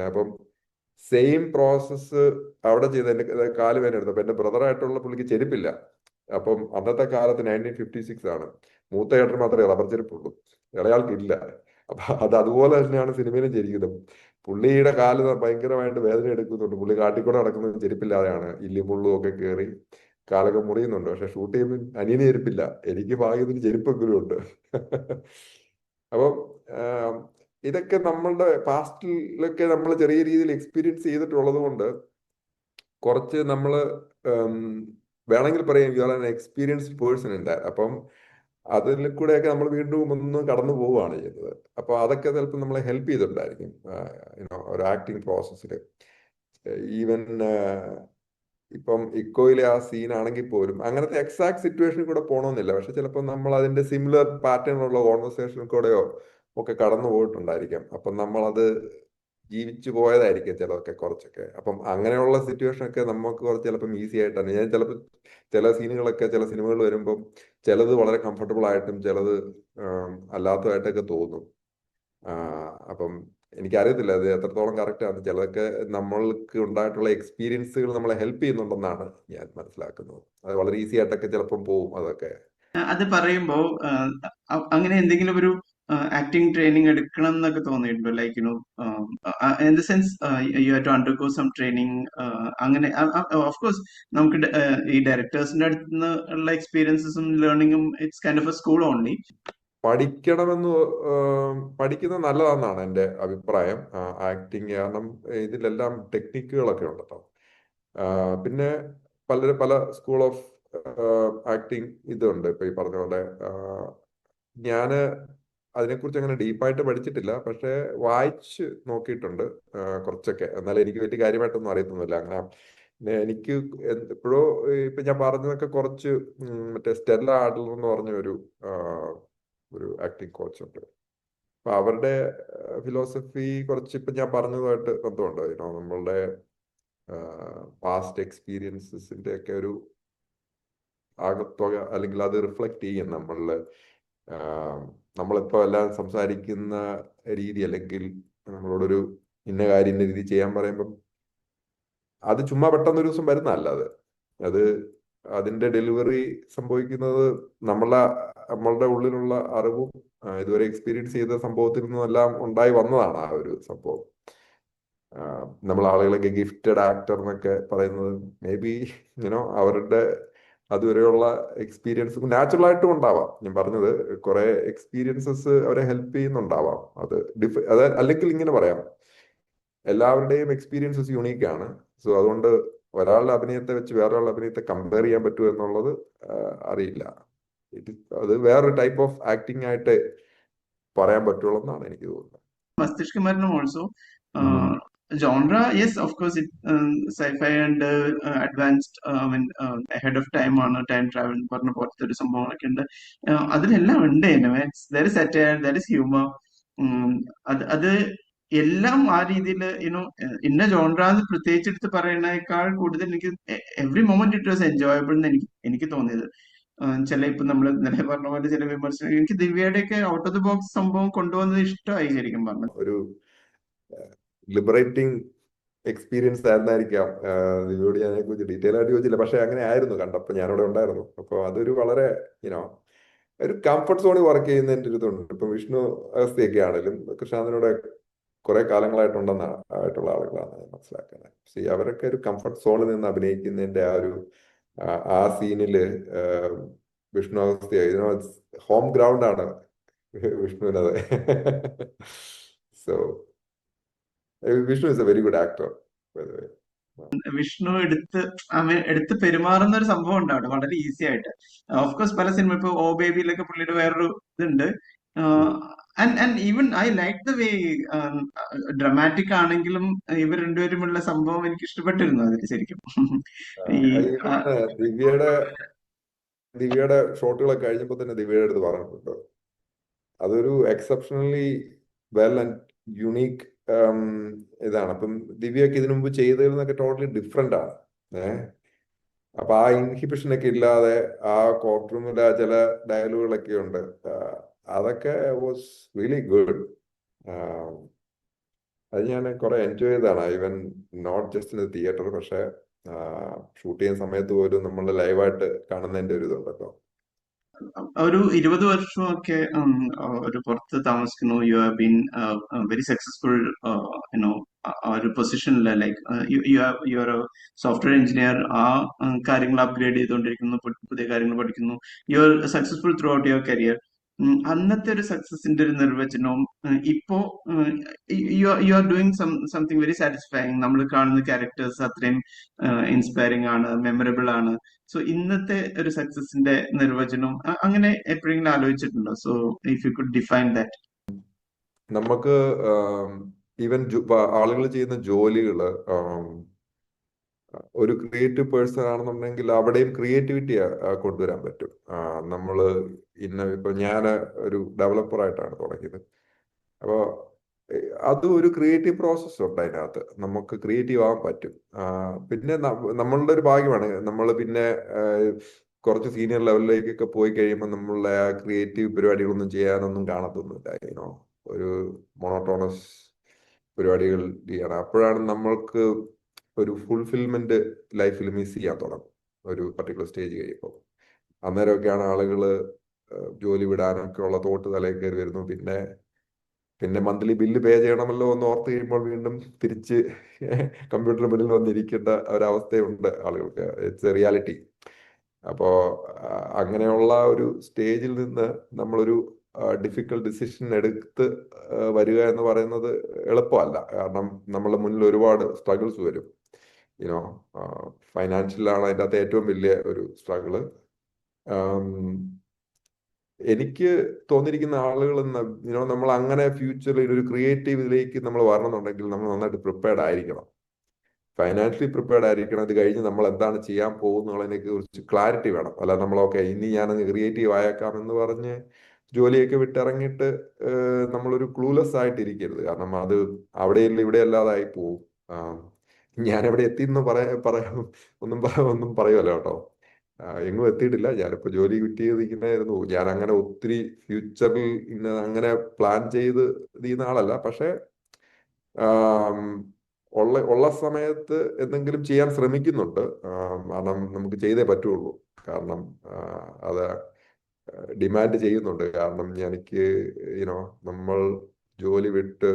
അപ്പം സെയിം പ്രോസസ്സ് അവിടെ ചെയ്ത് എൻ്റെ കാല് വേദന എടുത്തു. അപ്പൊ എൻ്റെ ബ്രദറായിട്ടുള്ള പുള്ളിക്ക് ചെരുപ്പില്ല. അപ്പം അന്നത്തെ കാലത്ത് 1956 ആണ്. മൂത്ത ഏട്ടന് മാത്രമേ റബ്ബർ ചെരുപ്പുള്ളൂ, ഇളയാൾക്കില്ല. അപ്പൊ അത് അതുപോലെ തന്നെയാണ് സിനിമയിലും ചെയ്തിരിക്കുന്നത്. പുള്ളിയുടെ കാല് ഭയങ്കരമായിട്ട് വേദന എടുക്കുന്നുണ്ട്. പുള്ളി കാട്ടിക്കൂടെ നടക്കുന്നത് ചെരുപ്പില്ലാതെയാണ്. ഇല്ലി മുള്ളും ഒക്കെ കയറി കാലൊക്കെ മുറിയുന്നുണ്ട്. പക്ഷെ ഷൂട്ട് ചെയ്യുമ്പോൾ അനിയന് ചെരുപ്പില്ല, എനിക്ക് ഭാഗ്യത്തിന് ചെരുപ്പെങ്കിലും ഉണ്ട്. അപ്പം ഇതൊക്കെ നമ്മളുടെ പാസ്റ്റിലൊക്കെ നമ്മൾ ചെറിയ രീതിയിൽ എക്സ്പീരിയൻസ് ചെയ്തിട്ടുള്ളത് കൊണ്ട് കുറച്ച് നമ്മൾ വേണമെങ്കിൽ പറയാം you are an experienced person ഉണ്ട്. അപ്പം അതിൽ കൂടെയൊക്കെ നമ്മൾ വീണ്ടും ഒന്ന് കടന്നു പോവുകയാണ് ചെയ്യുന്നത്. അപ്പോൾ അതൊക്കെ ചിലപ്പോൾ നമ്മളെ ഹെൽപ്പ് ചെയ്തിട്ടുണ്ടായിരിക്കും ഒരു ആക്ടിങ് പ്രോസസ്സിൽ. ഈവൻ ഇപ്പം ഇക്കോയിലെ ആ സീൻ ആണെങ്കിൽ പോലും അങ്ങനത്തെ എക്സാക്ട് സിറ്റുവേഷനിൽ കൂടെ പോകണമെന്നില്ല. പക്ഷെ ചിലപ്പോൾ നമ്മൾ അതിന്റെ സിമിലർ പാറ്റേണിലുള്ള കോൺവെർസേഷൻ കൂടെയോ ഒക്കെ കടന്നു പോയിട്ടുണ്ടായിരിക്കാം. അപ്പം നമ്മളത് ജീവിച്ചു പോയതായിരിക്കും ചിലതൊക്കെ കുറച്ചൊക്കെ. അപ്പം അങ്ങനെയുള്ള സിറ്റുവേഷൻ ഒക്കെ നമുക്ക് കുറച്ച് ചിലപ്പം ഈസി ആയിട്ടാണ്. ഞാൻ ചിലപ്പോൾ ചില സീനുകളൊക്കെ ചില സിനിമകൾ വരുമ്പം ചിലത് വളരെ കംഫർട്ടബിൾ ആയിട്ടും ചിലത് അല്ലാത്തതായിട്ടൊക്കെ തോന്നും. അപ്പം എനിക്കറിയത്തില്ല അത് എത്രത്തോളം കറക്റ്റ് ആണ്. ചിലതൊക്കെ നമ്മൾക്ക് ഉണ്ടായിട്ടുള്ള എക്സ്പീരിയൻസുകൾ നമ്മളെ ഹെൽപ്പ് ചെയ്യുന്നുണ്ടെന്നാണ് ഞാൻ മനസ്സിലാക്കുന്നത്. അത് വളരെ ഈസി ആയിട്ടൊക്കെ ചിലപ്പം പോവും അതൊക്കെ. അത് പറയുമ്പോ അങ്ങനെ എന്തെങ്കിലും ഒരു ആക്ടിങ് ട്രെയിനിങ് എടുക്കണം എന്നൊക്കെ തോന്നിയിട്ടുണ്ടോ? Like in the sense you have to undergo some training. അങ്ങനെ ഓഫ് കോഴ്സ് നമുക്ക് ഈ ഡയറക്ടേഴ്സിന്റെ അടുത്ത് നിന്ന് ഉള്ള എക്സ്പീരിയൻസസും ലേണിംഗും it's kind of a school only. പഠിക്കണമെന്ന് പഠിക്കുന്നത് നല്ലതാണെന്നാണ് എൻ്റെ അഭിപ്രായം. ആക്ടിങ് കാരണം ഇതിലെല്ലാം ടെക്നിക്കുകളൊക്കെ ഉണ്ട് കേട്ടോ. പിന്നെ പല സ്കൂൾ ഓഫ് ആക്ടിങ് ഇതുണ്ട്. ഇപ്പൊ ഈ പറഞ്ഞ പോലെ ഞാന് അതിനെക്കുറിച്ച് അങ്ങനെ ഡീപ്പായിട്ട് പഠിച്ചിട്ടില്ല, പക്ഷെ വായിച്ച് നോക്കിയിട്ടുണ്ട് കുറച്ചൊക്കെ. എന്നാലും എനിക്ക് വലിയ കാര്യമായിട്ടൊന്നും അറിയത്തൊന്നുമില്ല. അങ്ങനെ എനിക്ക് എപ്പോഴോ ഇപ്പൊ ഞാൻ പറഞ്ഞതൊക്കെ കുറച്ച് മറ്റേ സ്റ്റെല്ല ആഡ്ലർ എന്ന് പറഞ്ഞ ഒരു ആക്ടിങ് കോച്ച് ഉണ്ട്. അപ്പൊ അവരുടെ ഫിലോസഫി കുറച്ച് ഇപ്പൊ ഞാൻ പറഞ്ഞതുമായിട്ട് ബന്ധമുണ്ട്. നമ്മളുടെ പാസ്റ്റ് എക്സ്പീരിയൻസസിന്റെ ഒക്കെ ഒരു ആകത്തുക, അല്ലെങ്കിൽ അത് റിഫ്ലക്ട് ചെയ്യും നമ്മളിപ്പോ എല്ലാം സംസാരിക്കുന്ന രീതി, അല്ലെങ്കിൽ നമ്മളോടൊരു ഇന്ന കാര്യം ഇന്ന രീതി ചെയ്യാൻ പറയുമ്പം അത് ചുമ്മാ പെട്ടെന്നൊരു ദിവസം വരുന്നതല്ല. അത് അതിന്റെ ഡെലിവറി സംഭവിക്കുന്നത് നമ്മളുടെ ഉള്ളിലുള്ള അറിവും ഇതുവരെ എക്സ്പീരിയൻസ് ചെയ്ത സംഭവത്തിൽ നിന്നെല്ലാം ഉണ്ടായി വന്നതാണ് ആ ഒരു സംഭവം. നമ്മൾ ആളുകളൊക്കെ ഗിഫ്റ്റഡ് ആക്ടർ എന്നൊക്കെ പറയുന്നത് മേ ബി അവരുടെ അതുവരെയുള്ള എക്സ്പീരിയൻസ് നാച്ചുറൽ ആയിട്ടും ഉണ്ടാവാം. ഞാൻ പറഞ്ഞത് കുറെ എക്സ്പീരിയൻസസ് അവരെ ഹെൽപ്പ് ചെയ്യുന്നുണ്ടാവാം. അത് അല്ലെങ്കിൽ ഇങ്ങനെ പറയാം, എല്ലാവരുടെയും എക്സ്പീരിയൻസസ് യുണീക്ക് ആണ്. സോ അതുകൊണ്ട് ഒരാളുടെ അഭിനയത്തെ വെച്ച് വേറൊരാളുടെ അഭിനയത്തെ കമ്പയർ ചെയ്യാൻ പറ്റുമോ എന്നുള്ളത് അറിയില്ല. അത് വേറൊരു ടൈപ്പ് ഓഫ് ആക്ടിങ് ആയിട്ട് പറയാൻ പറ്റുള്ളൂ എന്നാണ് എനിക്ക് തോന്നുന്നത്. മസ്തിഷ്ക മരണം also genre, yes, of course, it sci-fi and advanced, I mean, ahead of time ആണ്, ടൈം ട്രാവൽ പറഞ്ഞ പോലത്തെ ഒരു സംഭവങ്ങളൊക്കെ ഉണ്ട്. അതിലെല്ലാം ഉണ്ട്. there is satire, there is humor. അത് എല്ലാം ആ രീതിയിൽ ഇന്ന ജോൺറാന്ന് പ്രത്യേകിച്ച് എടുത്ത് പറയുന്നതിനേക്കാൾ കൂടുതൽ എനിക്ക് every moment it was enjoyable എന്ന് എനിക്ക് തോന്നിയത്. ചില ഇപ്പൊ നമ്മൾ ഇന്നലെ പറഞ്ഞ പോലെ ചില വിമർശനം എനിക്ക് ദിവ്യയുടെയൊക്കെ ഔട്ട് ഓഫ് ദി ബോക്സ് സംഭവം കൊണ്ടുവന്നത് ഇഷ്ടമായി ശരിക്കും പറഞ്ഞു. ഒരു ലിബറേറ്റിംഗ് എക്സ്പീരിയൻസ് ആയിരുന്നായിരിക്കാം. ദിവ്യയോട് ഞാൻ അതിനെക്കുറിച്ച് ഡീറ്റെയിൽ ആയിട്ട് ചോദിച്ചില്ല, പക്ഷെ അങ്ങനെ ആയിരുന്നു കണ്ടപ്പോൾ. ഞാനവിടെ ഉണ്ടായിരുന്നു. അപ്പോൾ അതൊരു വളരെ ഒരു കംഫർട്ട് സോണിൽ വർക്ക് ചെയ്യുന്നതിൻ്റെ ഒരു ഇതുണ്ട്. ഇപ്പൊ വിഷ്ണു അഗസ്തിയൊക്കെ ആണെങ്കിലും കൃഷ്ണാനോട് കുറെ ആയിട്ടുള്ള ആളുകളാണ് മനസ്സിലാക്കുന്നത്. അവരൊക്കെ ഒരു കംഫർട്ട് സോണിൽ നിന്ന് അഭിനയിക്കുന്നതിന്റെ ആ സീനില് വിഷ്ണു അഗസ്തി ഹോം ഗ്രൗണ്ട് ആണ് വിഷ്ണുവിനത്. So Vishnu is a very good actor by the way. Vishnu എടുത്ത് പെരുമാറുന്ന ഒരു സംഭവം ഉണ്ട് അവിടെ വളരെ ഈസി ആയിട്ട്. ഓഫ് കോഴ്സ് പല സിനിമ ഇപ്പൊ ഓ ബേബിയിലൊക്കെ പുള്ളിയുടെ വേറൊരു ഇതുണ്ട്. And even I like the way dramatic ആണെങ്കിലും ഇവർ രണ്ടുപേരുമുള്ള സംഭവം എനിക്ക് ഇഷ്ടപ്പെട്ടിരുന്നു അതിൽ ശരിക്കും. ദിവ്യയുടെ ഷോട്ടുകളൊക്കെ കഴിഞ്ഞപ്പോൾ തന്നെ ദിവ്യയുടെ അടുത്ത് പറഞ്ഞിട്ടുണ്ട് അതൊരു എക്സെപ്ഷണലി വെൽ ആൻഡ് യുണീക്ക് ഇതാണ്. അപ്പം ദിവ്യയൊക്കെ ഇതിനു മുമ്പ് ചെയ്തതിൽ നിന്നൊക്കെ ടോട്ടലി ഡിഫറെന്റ് ആണ്. ഏഹ് അപ്പൊ ആ ഇൻഹിബിഷൻ ഒക്കെ ഇല്ലാതെ ആ കോർട്ട് റൂമിലെ ചില ഡയലോഗുകളൊക്കെ ഉണ്ട്. അതൊക്കെ വാസ് റിയലി ഗുഡ്. അത് ഞാൻ കുറെ എൻജോയ് ചെയ്തതാണ്. Even not just in theatre, പക്ഷെ ഷൂട്ട് ചെയ്യുന്ന സമയത്ത് പോലും നമ്മൾ ലൈവായിട്ട് കാണുന്നതിന്റെ ഒരു ഇതുണ്ടല്ലോ. ഒരു 20 വർഷമൊക്കെ ഒരു പുറത്ത് താമസിക്കുന്നു. U have been very successful you know ഒരു പൊസിഷനിൽ, like you are software engineer. ആ കാര്യങ്ങൾ അപ്ഗ്രേഡ് ചെയ്തുകൊണ്ടിരിക്കുന്നു, പുതിയ കാര്യങ്ങൾ പഠിക്കുന്നു. You are successful through out your career. അന്നത്തെ ഒരു സക്സസിന്റെ ഒരു നിർവചനവും ഇപ്പോ you are doing something very satisfying. നമ്മൾ കാണുന്ന ക്യാരക്ടേഴ്സ് അത്രയും ഇൻസ്പയറിംഗ് ആണ്, മെമ്മറബിൾ ആണ്. സോ ഇന്നത്തെ ഒരു സക്സസിന്റെ നിർവചനം അങ്ങനെ എപ്പോഴെങ്കിലും ആലോചിച്ചിട്ടുണ്ടോ? So if you could define that. നമുക്ക് ഈവൻ ആളുകൾ ചെയ്യുന്ന ജോലികള് ഒരു ക്രിയേറ്റീവ് പേഴ്സൺ ആണെന്നുണ്ടെങ്കിൽ അവിടെയും ക്രിയേറ്റിവിറ്റി കൊണ്ടുവരാൻ പറ്റും. നമ്മള് ഇപ്പൊ ഞാൻ ഒരു ഡെവലപ്പറായിട്ടാണ് തുടങ്ങിയത്. അപ്പോൾ അതും ഒരു ക്രിയേറ്റീവ് പ്രോസസ്സ് ഉണ്ട് അതിനകത്ത്. നമുക്ക് ക്രിയേറ്റീവ് ആവാൻ പറ്റും. പിന്നെ നമ്മളുടെ ഒരു ഭാഗ്യമാണ്. നമ്മൾ പിന്നെ കുറച്ച് സീനിയർ ലെവലിലേക്കൊക്കെ പോയി കഴിയുമ്പോൾ നമ്മളുടെ ആ ക്രിയേറ്റീവ് പരിപാടികളൊന്നും ചെയ്യാനൊന്നും കാണത്തൊന്നുമില്ല. ഒരു മൊണോട്ടോണസ് പരിപാടികൾ ചെയ്യണം. അപ്പോഴാണ് നമ്മൾക്ക് ഒരു ഫുൾഫിൽമെന്റ് ലൈഫിൽ മിസ് ചെയ്യാൻ തുടങ്ങും ഒരു പർട്ടിക്കുലർ സ്റ്റേജ് കഴിയുമ്പോൾ. അന്നേരമൊക്കെയാണ് ആളുകൾ ജോലി വിടാനൊക്കെ ഉള്ള തോട്ട് തലയിൽ കയറി വരുന്നു. പിന്നെ മന്ത്ലി ബില്ല് പേ ചെയ്യണമല്ലോ എന്ന് ഓർത്ത് കഴിയുമ്പോൾ വീണ്ടും തിരിച്ച് കമ്പ്യൂട്ടറിന് മുന്നിൽ വന്നിരിക്കേണ്ട ഒരവസ്ഥയുണ്ട് ആളുകൾക്ക്. It's A reality. അപ്പോൾ അങ്ങനെയുള്ള ഒരു സ്റ്റേജിൽ നിന്ന് നമ്മളൊരു ഡിഫിക്കൽട്ട് ഡിസിഷൻ എടുത്ത് വരിക എന്ന് പറയുന്നത് എളുപ്പമല്ല. കാരണം നമ്മളുടെ മുന്നിൽ ഒരുപാട് സ്ട്രഗിൾസ് വരും. ഫൈനാൻഷ്യലാണ് അതിൻ്റെ അകത്ത് ഏറ്റവും വലിയ ഒരു സ്ട്രഗിള്. എനിക്ക് തോന്നിയിരിക്കുന്ന ആളുകൾ നമ്മൾ അങ്ങനെ ഫ്യൂച്ചറിൽ ഒരു ക്രിയേറ്റീവ് ഇതിലേക്ക് നമ്മൾ വരണമെന്നുണ്ടെങ്കിൽ നമ്മൾ നന്നായിട്ട് പ്രിപ്പയർഡ് ആയിരിക്കണം. ഫൈനാൻഷ്യലി പ്രിപ്പയർഡ് ആയിരിക്കണം. അത് കഴിഞ്ഞ് നമ്മൾ എന്താണ് ചെയ്യാൻ പോകുന്നതിനെ കുറിച്ച് ക്ലാരിറ്റി വേണം. അല്ല നമ്മളൊക്കെ ഇനി ഞാനങ്ങ് ക്രിയേറ്റീവ് ആയേക്കാം എന്ന് പറഞ്ഞ് ജോലിയൊക്കെ വിട്ടിറങ്ങിയിട്ട് നമ്മളൊരു ക്ലൂലെസ് ആയിട്ടിരിക്കരുത്. കാരണം അത് അവിടെയില്ല ഇവിടെ അല്ലാതായി പോവും. ഞാൻ എവിടെ എത്തിയെന്ന് ഒന്നും പറയുമല്ലോ കേട്ടോ. എങ്ങും എത്തിയിട്ടില്ല. ഞാനിപ്പോ ജോലി ക്വിറ്റ് ചെയ്തിരിക്കുന്നതായിരുന്നു. ഞാൻ അങ്ങനെ ഒത്തിരി ഫ്യൂച്ചറിൽ അങ്ങനെ പ്ലാൻ ചെയ്ത് ചെയ്യുന്ന ആളല്ല. പക്ഷെ ഉള്ള സമയത്ത് എന്തെങ്കിലും ചെയ്യാൻ ശ്രമിക്കുന്നുണ്ട്. കാരണം നമുക്ക് ചെയ്തേ പറ്റുള്ളൂ. കാരണം അത് ഡിമാൻഡ് ചെയ്യുന്നുണ്ട്. കാരണം എനിക്ക് നമ്മൾ ജോലി വിട്ട്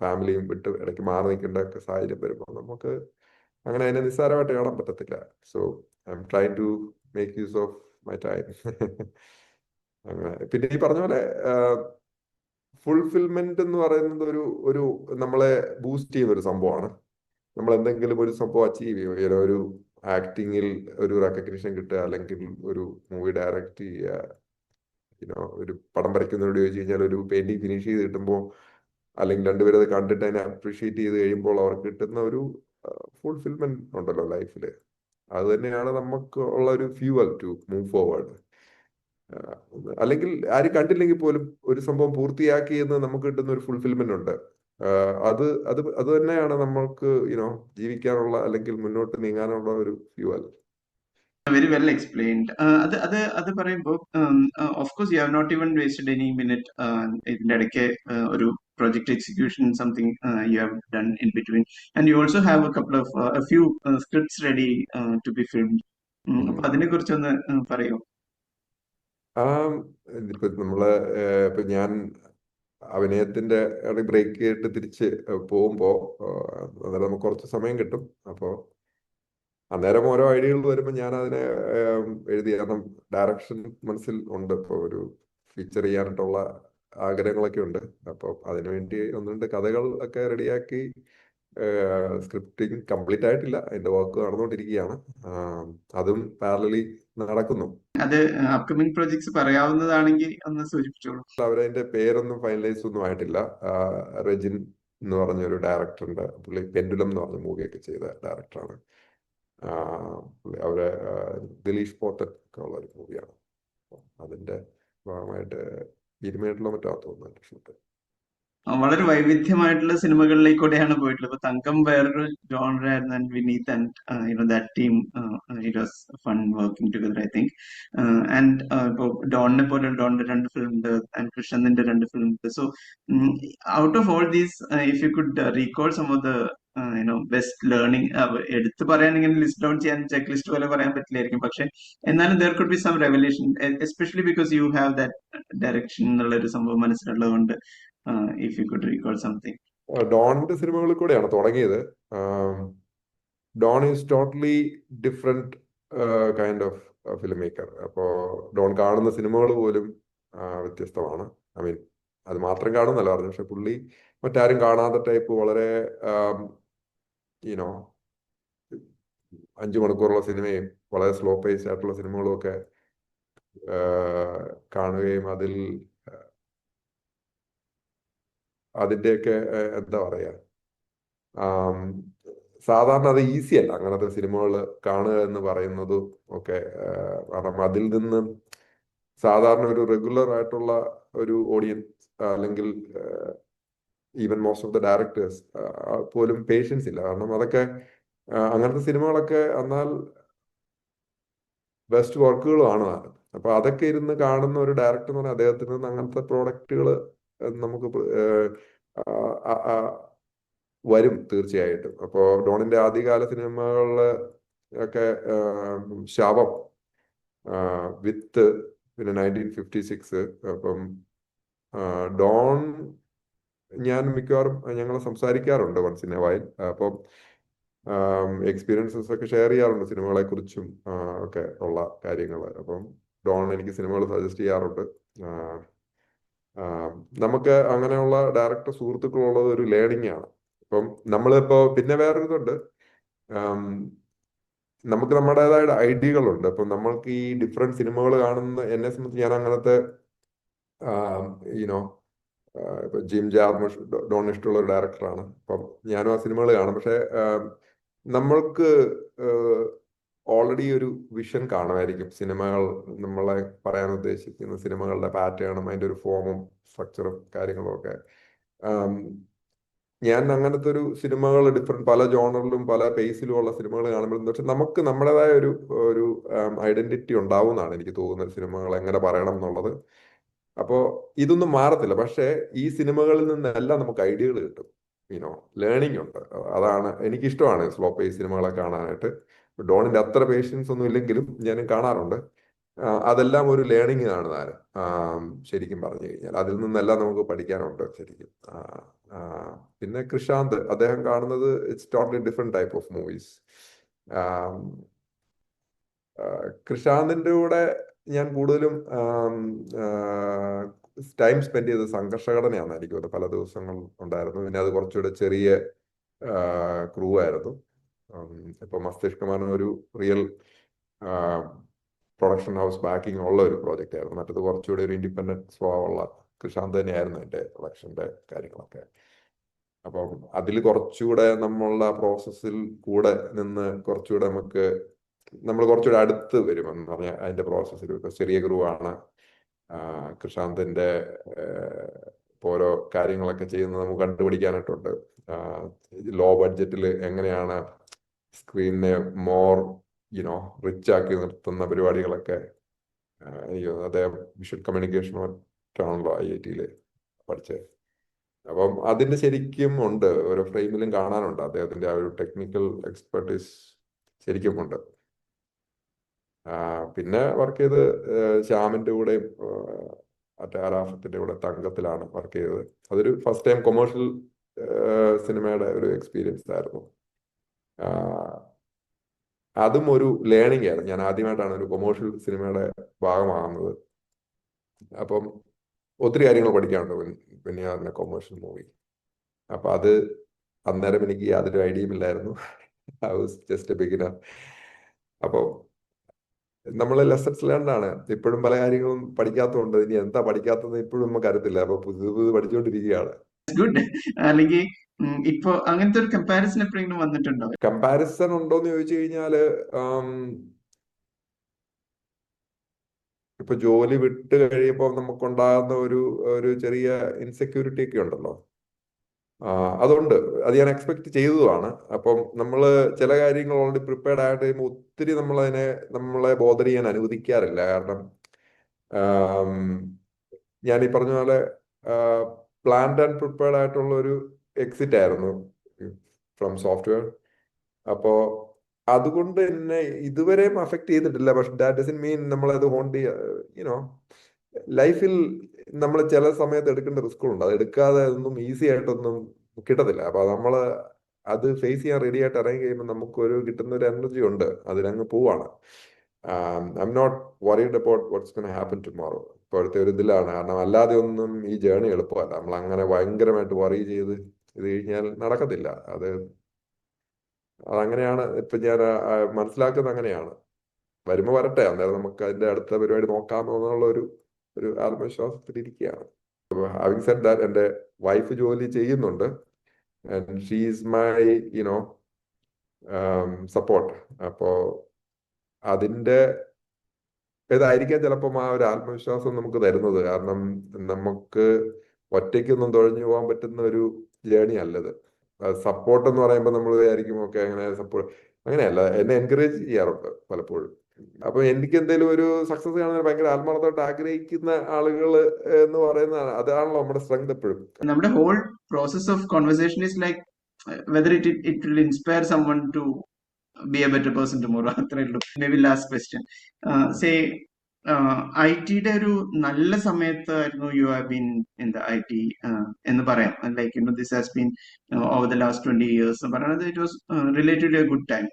ഫാമിലിയും വിട്ട് ഇടയ്ക്ക് മാറി നിൽക്കേണ്ട ഒക്കെ സാഹചര്യം വരുമ്പോൾ നമുക്ക് അങ്ങനെ അതിനെ നിസ്സാരമായിട്ട് കാണാൻ പറ്റത്തില്ല. So I am try to make use of my time. അങ്ങനെ പിന്നെ ഈ പറഞ്ഞ പോലെ ഫുൾഫിൽമെന്റ് എന്ന് പറയുന്നത് ഒരു നമ്മളെ ബൂസ്റ്റ് ചെയ്യുന്ന ഒരു സംഭവമാണ്. നമ്മൾ എന്തെങ്കിലും ഒരു സംഭവം അച്ചീവ് ചെയ്യുക, ഒരു ആക്ടിങ്ങിൽ ഒരു റെക്കഗ്നിഷൻ കിട്ടുക, അല്ലെങ്കിൽ ഒരു മൂവി ഡയറക്റ്റ് ചെയ്യുക, ഒരു പടം വരയ്ക്കുന്നവരോട് ചോദിച്ചു കഴിഞ്ഞാൽ ഒരു പെയിന്റിങ് ഫിനിഷ് ചെയ്ത് കിട്ടുമ്പോൾ, അല്ലെങ്കിൽ രണ്ടുപേരും അത് കണ്ടിട്ട് അതിനെ അപ്രീഷിയേറ്റ് ചെയ്ത് കഴിയുമ്പോൾ അവർക്ക് കിട്ടുന്ന ഒരു ഫുൾഫിൽമെന്റ് ഉണ്ടല്ലോ ലൈഫിൽ. അത് തന്നെയാണ് നമുക്ക് ഉള്ള ഒരു ഫ്യൂവൽ ടു മൂവ് ഫോർവേഡ്. അല്ലെങ്കിൽ ആരും കണ്ടില്ലെങ്കിൽ പോലും ഒരു സംഭവം പൂർത്തിയാക്കി എന്ന് നമുക്ക് കിട്ടുന്ന ഒരു ഫുൾഫിൽമെന്റ് ഉണ്ട്. അത് അത് അത് തന്നെയാണ് നമ്മൾക്ക് ജീവിക്കാനുള്ള അല്ലെങ്കിൽ മുന്നോട്ട് നീങ്ങാനുള്ള ഒരു ഫ്യൂവൽ. Very well explained. അത് പറയുമ്പോൾ of course you have not even wasted any minute. ഇതിന്റെ ഇടയ്ക്ക് ഒരു project execution, something you have done in between, and you also have a few scripts ready to be filmed. അപ്പൊ അതിനെ കുറിച്ചൊന്ന് പറയോ? ഇപ്പൊ ഇപ്പൊ ഞാൻ അഭിനയത്തിന്റെ ബ്രേക്ക് ചെയ്തിട്ട് തിരിച്ച് പോകുമ്പോ അന്നേരം നമുക്ക് കുറച്ച് സമയം കിട്ടും. അപ്പോ അന്നേരം ഓരോ ഐഡിയകൾ വരുമ്പോൾ ഞാൻ അതിനെ എഴുതി. കാരണം ഡയറക്ഷൻ മനസ്സിൽ ഉണ്ട്. ഇപ്പോൾ ഒരു ഫീച്ചർ ചെയ്യാനായിട്ടുള്ള ആഗ്രഹങ്ങളൊക്കെ ഉണ്ട്. അപ്പോൾ അതിനുവേണ്ടി ഒന്ന് രണ്ട് കഥകൾ ഒക്കെ റെഡിയാക്കി. സ്ക്രിപ്റ്റിംഗ് കംപ്ലീറ്റ് ആയിട്ടില്ല, അതിന്റെ വർക്ക് നടന്നുകൊണ്ടിരിക്കുകയാണ്. അതും പാരലലി നടക്കുന്നു. അത് അപ്കമിങ് പ്രോജക്ട്സ് പറയാവുന്നതാണെങ്കിൽ ഒന്ന് സൂചിപ്പിച്ചോളൂ. അവരതിന്റെ പേരൊന്നും ഫൈനലൈസ് ഒന്നും ആയിട്ടില്ല. റെജിൻ എന്ന് പറഞ്ഞൊരു ഡയറക്ടറുണ്ട്. പുള്ളി പെൻഡുലം എന്ന് പറഞ്ഞ മൂവിയൊക്കെ ചെയ്ത ഡയറക്ടറാണ്. അവരെ ദിലീഷ് പോത്തൻ ഒക്കെ ഉള്ള ഒരു മൂവിയാണ്. അതിന്റെ ഭാഗമായിട്ട് 20 മറ്റോ തോന്നുന്നു ഷൂട്ട്. വളരെ വൈവിധ്യമായിട്ടുള്ള സിനിമകളിലേക്കൂടെയാണ് പോയിട്ടുള്ളത്. ഇപ്പൊ തങ്കം വേറൊരു ജോണർ ആയിരുന്നു, and Vineeth and that team it was fun working together I think. And ഇപ്പൊ ഡോണിനെ പോലെ ഡോണിന്റെ 2 ഫിലിം ഉണ്ട്, ആൻഡ് കൃഷ്ണന്റെ 2 ഫിലിം ഉണ്ട്. So out of all these, if you could recall some of the best learning, എടുത്തു പറയാൻ ഇങ്ങനെ ലിസ്റ്റ് ഡൗൺ ചെയ്യാൻ check list പോലെ പറയാൻ പറ്റില്ലായിരിക്കും, പക്ഷെ എന്നാലും there could be some revelation, especially because you have that direction എന്നുള്ള ഒരു സംഭവം മനസ്സിലുള്ളത് കൊണ്ട്, if you could recall something. ഡോണിന്റെ സിനിമകളിൽ കൂടെയാണ് തുടങ്ങിയത്. Don is totally different kind of film maker. അപ്പോൾ ഡോൺ കാണുന്ന സിനിമകൾ പോലും വ്യത്യസ്തമാണ്. ഐ മീൻ അത് മാത്രം കാണുന്നല്ല പറഞ്ഞു, പക്ഷെ പുള്ളി മറ്റാരും കാണാത്ത ടൈപ്പ് വളരെ യുനോ 5 മണിക്കൂറുള്ള സിനിമയും വളരെ സ്ലോ പേസ് ആയിട്ടുള്ള സിനിമകളും ഒക്കെ കാണുകയും അതിൻ്റെയൊക്കെ എന്താ പറയാ, സാധാരണ അത് ഈസി അല്ല അങ്ങനത്തെ സിനിമകൾ കാണുക എന്ന് പറയുന്നതും ഒക്കെ. കാരണം അതിൽ നിന്ന് സാധാരണ ഒരു റെഗുലർ ആയിട്ടുള്ള ഒരു ഓഡിയൻസ് അല്ലെങ്കിൽ even most of the directors പോലും പേഷ്യൻസ് ഇല്ല. കാരണം അതൊക്കെ അങ്ങനത്തെ സിനിമകളൊക്കെ എന്നാൽ ബെസ്റ്റ് വർക്കുകളാണ്. അപ്പൊ അതൊക്കെ ഇരുന്ന് കാണുന്ന ഒരു ഡയറക്ടർ എന്ന് പറഞ്ഞാൽ അദ്ദേഹത്തിൽ നിന്ന് അങ്ങനത്തെ പ്രോഡക്റ്റുകൾ നമുക്ക് വരും തീർച്ചയായിട്ടും. അപ്പോൾ ഡോണിന്റെ ആദ്യകാല സിനിമകളില് ഒക്കെ ശാപം, വിത്ത്, പിന്നെ 1956. അപ്പം ഡോൺ ഞാൻ മിക്കവാറും ഞങ്ങൾ സംസാരിക്കാറുണ്ട് വൺസ് ഇൻ എ വൈൽ. അപ്പം എക്സ്പീരിയൻസസ് ഒക്കെ ഷെയർ ചെയ്യാറുണ്ട് സിനിമകളെ കുറിച്ചും ഒക്കെ ഉള്ള കാര്യങ്ങൾ. അപ്പം ഡോൺ എനിക്ക് സിനിമകൾ സജസ്റ്റ് ചെയ്യാറുണ്ട്. നമുക്ക് അങ്ങനെയുള്ള ഡയറക്ടർ സുഹൃത്തുക്കളുള്ളത് ഒരു ലേണിംഗ് ആണ്. ഇപ്പം നമ്മളിപ്പോ പിന്നെ വേറൊരു ഇതുണ്ട്, നമുക്ക് നമ്മുടേതായ ഐഡിയകളുണ്ട്. അപ്പം നമ്മൾക്ക് ഈ ഡിഫറെന്റ് സിനിമകൾ കാണുന്ന എന്നെ സംബന്ധിച്ച് ഞാൻ അങ്ങനത്തെ യുനോ ഇപ്പൊ ജിം ജാർമുഷ് ഡോൺ ഇഷ്ടമുള്ള ഒരു ഡയറക്ടറാണ്. അപ്പം ഞാനും ആ സിനിമകൾ കാണും. പക്ഷെ നമ്മൾക്ക് ഓൾറെഡി ഒരു വിഷൻ കാണുമായിരിക്കും. സിനിമകൾ നമ്മളെ പറയാൻ ഉദ്ദേശിക്കുന്ന സിനിമകളുടെ പാറ്റേണും അതിൻ്റെ ഒരു ഫോമും സ്ട്രക്ചറും കാര്യങ്ങളും ഒക്കെ. ഞാൻ അങ്ങനത്തെ ഒരു സിനിമകൾ ഡിഫറെന്റ് പല ജോണറിലും പല പേസിലും ഉള്ള സിനിമകൾ കാണുമ്പോൾ പക്ഷെ നമുക്ക് നമ്മുടേതായ ഒരു ഐഡന്റിറ്റി ഉണ്ടാവുമെന്നാണ് എനിക്ക് തോന്നുന്നത്, സിനിമകൾ എങ്ങനെ പറയണം എന്നുള്ളത്. അപ്പോൾ ഇതൊന്നും മാറത്തില്ല. പക്ഷെ ഈ സിനിമകളിൽ നിന്നെല്ലാം നമുക്ക് ഐഡിയകൾ കിട്ടും, ലേണിംഗ് ഉണ്ട്. അതാണ് എനിക്കിഷ്ടമാണ് സ്ലോ പേസ് സിനിമകളെ കാണാനായിട്ട്. ഡോണിന്റെ അത്ര പേഷ്യൻസ് ഒന്നും ഇല്ലെങ്കിലും ഞാൻ കാണാറുണ്ട്. അതെല്ലാം ഒരു ലേണിംഗ് ആണ് താനും, ശരിക്കും പറഞ്ഞു കഴിഞ്ഞാൽ. അതിൽ നിന്നെല്ലാം നമുക്ക് പഠിക്കാനുണ്ട് ശരിക്കും. പിന്നെ കൃഷാന്ത്, അദ്ദേഹം കാണുന്നത് it's totally different type of movies. കൃഷാന്തിന്റെ കൂടെ ഞാൻ കൂടുതലും ടൈം സ്പെൻഡ് ചെയ്തത് സംഘർഷഘടനയാണ് എനിക്ക് തോന്നുന്നത്. പല ദിവസങ്ങൾ ഉണ്ടായിരുന്നു. പിന്നെ അത് കുറച്ചുകൂടെ ചെറിയ ക്രൂ ആയിരുന്നു. ഇപ്പൊ മസ്തിഷ്കമാണ് ഒരു റിയൽ പ്രൊഡക്ഷൻ ഹൗസ് ബാക്കിംഗ് ഉള്ള ഒരു പ്രോജക്റ്റ് ആയിരുന്നു. മറ്റത് കുറച്ചുകൂടി ഒരു ഇൻഡിപെൻഡന്റ് സ്വഭാവമുള്ള കൃഷാന്ത് തന്നെയായിരുന്നു എൻ്റെ പ്രൊഡക്ഷന്റെ കാര്യങ്ങളൊക്കെ. അപ്പം അതിൽ കുറച്ചുകൂടെ നമ്മളുടെ പ്രോസസ്സിൽ കൂടെ നിന്ന് കുറച്ചുകൂടെ നമ്മൾ കുറച്ചുകൂടെ അടുത്ത് വരുമെന്ന് പറഞ്ഞാൽ അതിന്റെ പ്രോസസ്സിൽ. ചെറിയ ക്രൂ ആണ്. കൃഷാന്തിന്റെ ഓരോ കാര്യങ്ങളൊക്കെ ചെയ്യുന്നത് നമുക്ക് കണ്ടുപിടിക്കാനായിട്ടുണ്ട്. ലോ ബഡ്ജറ്റിൽ എങ്ങനെയാണ് സ്ക്രീനിനെ മോർ റിച്ച് ആക്കി നിർത്തുന്ന പരിപാടികളൊക്കെ. അദ്ദേഹം വിഷ്വൽ കമ്മ്യൂണിക്കേഷൻ ആണല്ലോ IIT പഠിച്ചത്. അപ്പം അതിന്റെ ശരിക്കും ഉണ്ട്, ഓരോ ഫ്രെയിമിലും കാണാനുണ്ട് അദ്ദേഹത്തിന്റെ ആ ഒരു ടെക്നിക്കൽ എക്സ്പെർട്ടീസ് ശരിക്കും ഉണ്ട്. പിന്നെ വർക്ക് ചെയ്ത് ശ്യാമിന്റെ കൂടെയും ആറാഫത്തിന്റെ കൂടെ തങ്കത്തിലാണ് വർക്ക് ചെയ്തത്. അതൊരു ഫസ്റ്റ് ടൈം കൊമേഴ്ഷ്യൽ സിനിമയുടെ ഒരു എക്സ്പീരിയൻസ് ആയിരുന്നു. അതും ഒരു ലേണിംഗ് ആയിരുന്നു. ഞാൻ ആദ്യമായിട്ടാണ് ഒരു കൊമേഴ്ഷ്യൽ സിനിമയുടെ ഭാഗമാകുന്നത്. അപ്പം ഒത്തിരി കാര്യങ്ങൾ പഠിക്കാനുണ്ട് പിന്നെ കൊമേഴ്ഷ്യൽ മൂവി. അപ്പൊ അത് അന്നേരം എനിക്ക് യാതൊരു ഐഡിയയും ഇല്ലായിരുന്നു. I was just A beginner. അപ്പോൾ നമ്മൾ ലെസൺസ് ലേൺഡ് ആണ്. ഇപ്പോഴും പല കാര്യങ്ങളും പഠിക്കാത്തതുണ്ട്. ഇനി എന്താ പഠിക്കാത്തത് ഇപ്പോഴും നമുക്ക് അറിയത്തില്ല. അപ്പൊ പുതിയത് പഠിച്ചുകൊണ്ടിരിക്കുകയാണ്. ഗുഡ്. അല്ലെങ്കിൽ ഇപ്പൊ അങ്ങനത്തെ ഒരു കമ്പാരിസൺ എപ്പോഴെങ്കിലും വന്നിട്ടുണ്ടോ? കമ്പാരിസൺ ഉണ്ടോന്ന് ചോദിച്ചു കഴിഞ്ഞാല് ഇപ്പൊ ജോലി വിട്ട് കഴിയുമ്പോൾ നമുക്കുണ്ടാകുന്ന ഒരു ചെറിയ ഇൻസെക്യൂരിറ്റി ഒക്കെ ഉണ്ടല്ലോ. അതുകൊണ്ട് അത് ഞാൻ എക്സ്പെക്ട് ചെയ്തതുമാണ്. അപ്പം നമ്മൾ ചില കാര്യങ്ങൾ ഓൾറെഡി പ്രിപ്പയർഡ് ആയിട്ട് കഴിയുമ്പോൾ ഒത്തിരി നമ്മളെ ബോധർ ചെയ്യാൻ അനുവദിക്കാറില്ല. കാരണം ഞാൻ ഈ പറഞ്ഞ പോലെ പ്ലാൻഡ് ആൻഡ് പ്രിപ്പയർഡ് ആയിട്ടുള്ള ഒരു എക്സിറ്റ് ആയിരുന്നു ഫ്രം സോഫ്റ്റ്വെയർ. അപ്പോ അതുകൊണ്ട് തന്നെ ഇതുവരെയും അഫക്ട് ചെയ്തിട്ടില്ല. പക്ഷെ ദാറ്റ് ഡസൻ മീൻ നമ്മളത് ഹോണ്ട് യുനോ ലൈഫിൽ നമ്മൾ ചില സമയത്ത് എടുക്കേണ്ട റിസ്കുകളുണ്ട്. അത് എടുക്കാതെ ഒന്നും ഈസി ആയിട്ടൊന്നും കിട്ടത്തില്ല. അപ്പൊ നമ്മൾ അത് ഫേസ് ചെയ്യാൻ റെഡി ആയിട്ട് ഇറങ്ങി കഴിയുമ്പോൾ നമുക്കൊരു കിട്ടുന്ന ഒരു എനർജി ഉണ്ട്, അതിലങ്ങ് പോവാണ്. I am not worried about what's gonna happen tomorrow. ഇപ്പോഴത്തെ ഒരു ഇതിലാണ്. കാരണം അല്ലാതെ ഒന്നും ഈ ജേർണി എളുപ്പമല്ല. നമ്മൾ അങ്ങനെ ഭയങ്കരമായിട്ട് വറി ചെയ്ത് ഇത് കഴിഞ്ഞാൽ നടക്കത്തില്ല. അതങ്ങനെയാണ് ഇപ്പൊ ഞാൻ മനസ്സിലാക്കുന്നത്. അങ്ങനെയാണ്. വരുമ്പോ വരട്ടെ, അന്നേരം നമുക്ക് അതിന്റെ അടുത്ത പരിപാടി നോക്കാമെന്നുള്ള ഒരു ആത്മവിശ്വാസത്തിലിരിക്കുകയാണ്. ഹാവിങ് സെഡ് ദാറ്റ്, എൻ്റെ വൈഫ് ജോലി ചെയ്യുന്നുണ്ട്. And she is my support. അപ്പോ അതിന്റെ ഇതായിരിക്കാം ചിലപ്പം ആ ഒരു ആത്മവിശ്വാസം നമുക്ക് തരുന്നത്. കാരണം നമുക്ക് ഒറ്റയ്ക്കൊന്നും തുഴഞ്ഞു പോകാൻ പറ്റുന്ന ഒരു ജേണി അല്ലത്. സപ്പോർട്ട് എന്ന് പറയുമ്പോൾ നമ്മൾ വിചാരിക്കും ഓക്കെ അങ്ങനെ സപ്പോർട്ട്, അങ്ങനെയല്ല. എന്നെ എൻകറേജ് ചെയ്യാറുണ്ട് പലപ്പോഴും. അപ്പൊ എനിക്ക് എന്തെങ്കിലും ഒരു സക്സസ് കാണാൻ ഭയങ്കര ആത്മാർത്ഥമായിട്ട് ആഗ്രഹിക്കുന്ന ആളുകൾ എന്ന് പറയുന്നതാണ്, അതാണല്ലോ നമ്മുടെ സ്ട്രെങ്ത് എപ്പോഴും. നമ്മുടെ whole process of conversation is like whether it will inspire someone to be a better person tomorrow. അത്രേ ഉള്ളൂ. Maybe last question. Say IT-യുടെ ഒരു നല്ല സമയത്തായിരുന്നു you have been in the IT എന്ന് പറയാം. Like this has been over the last 20 years എന്ന് പറയുന്നത് it was relatively a good time.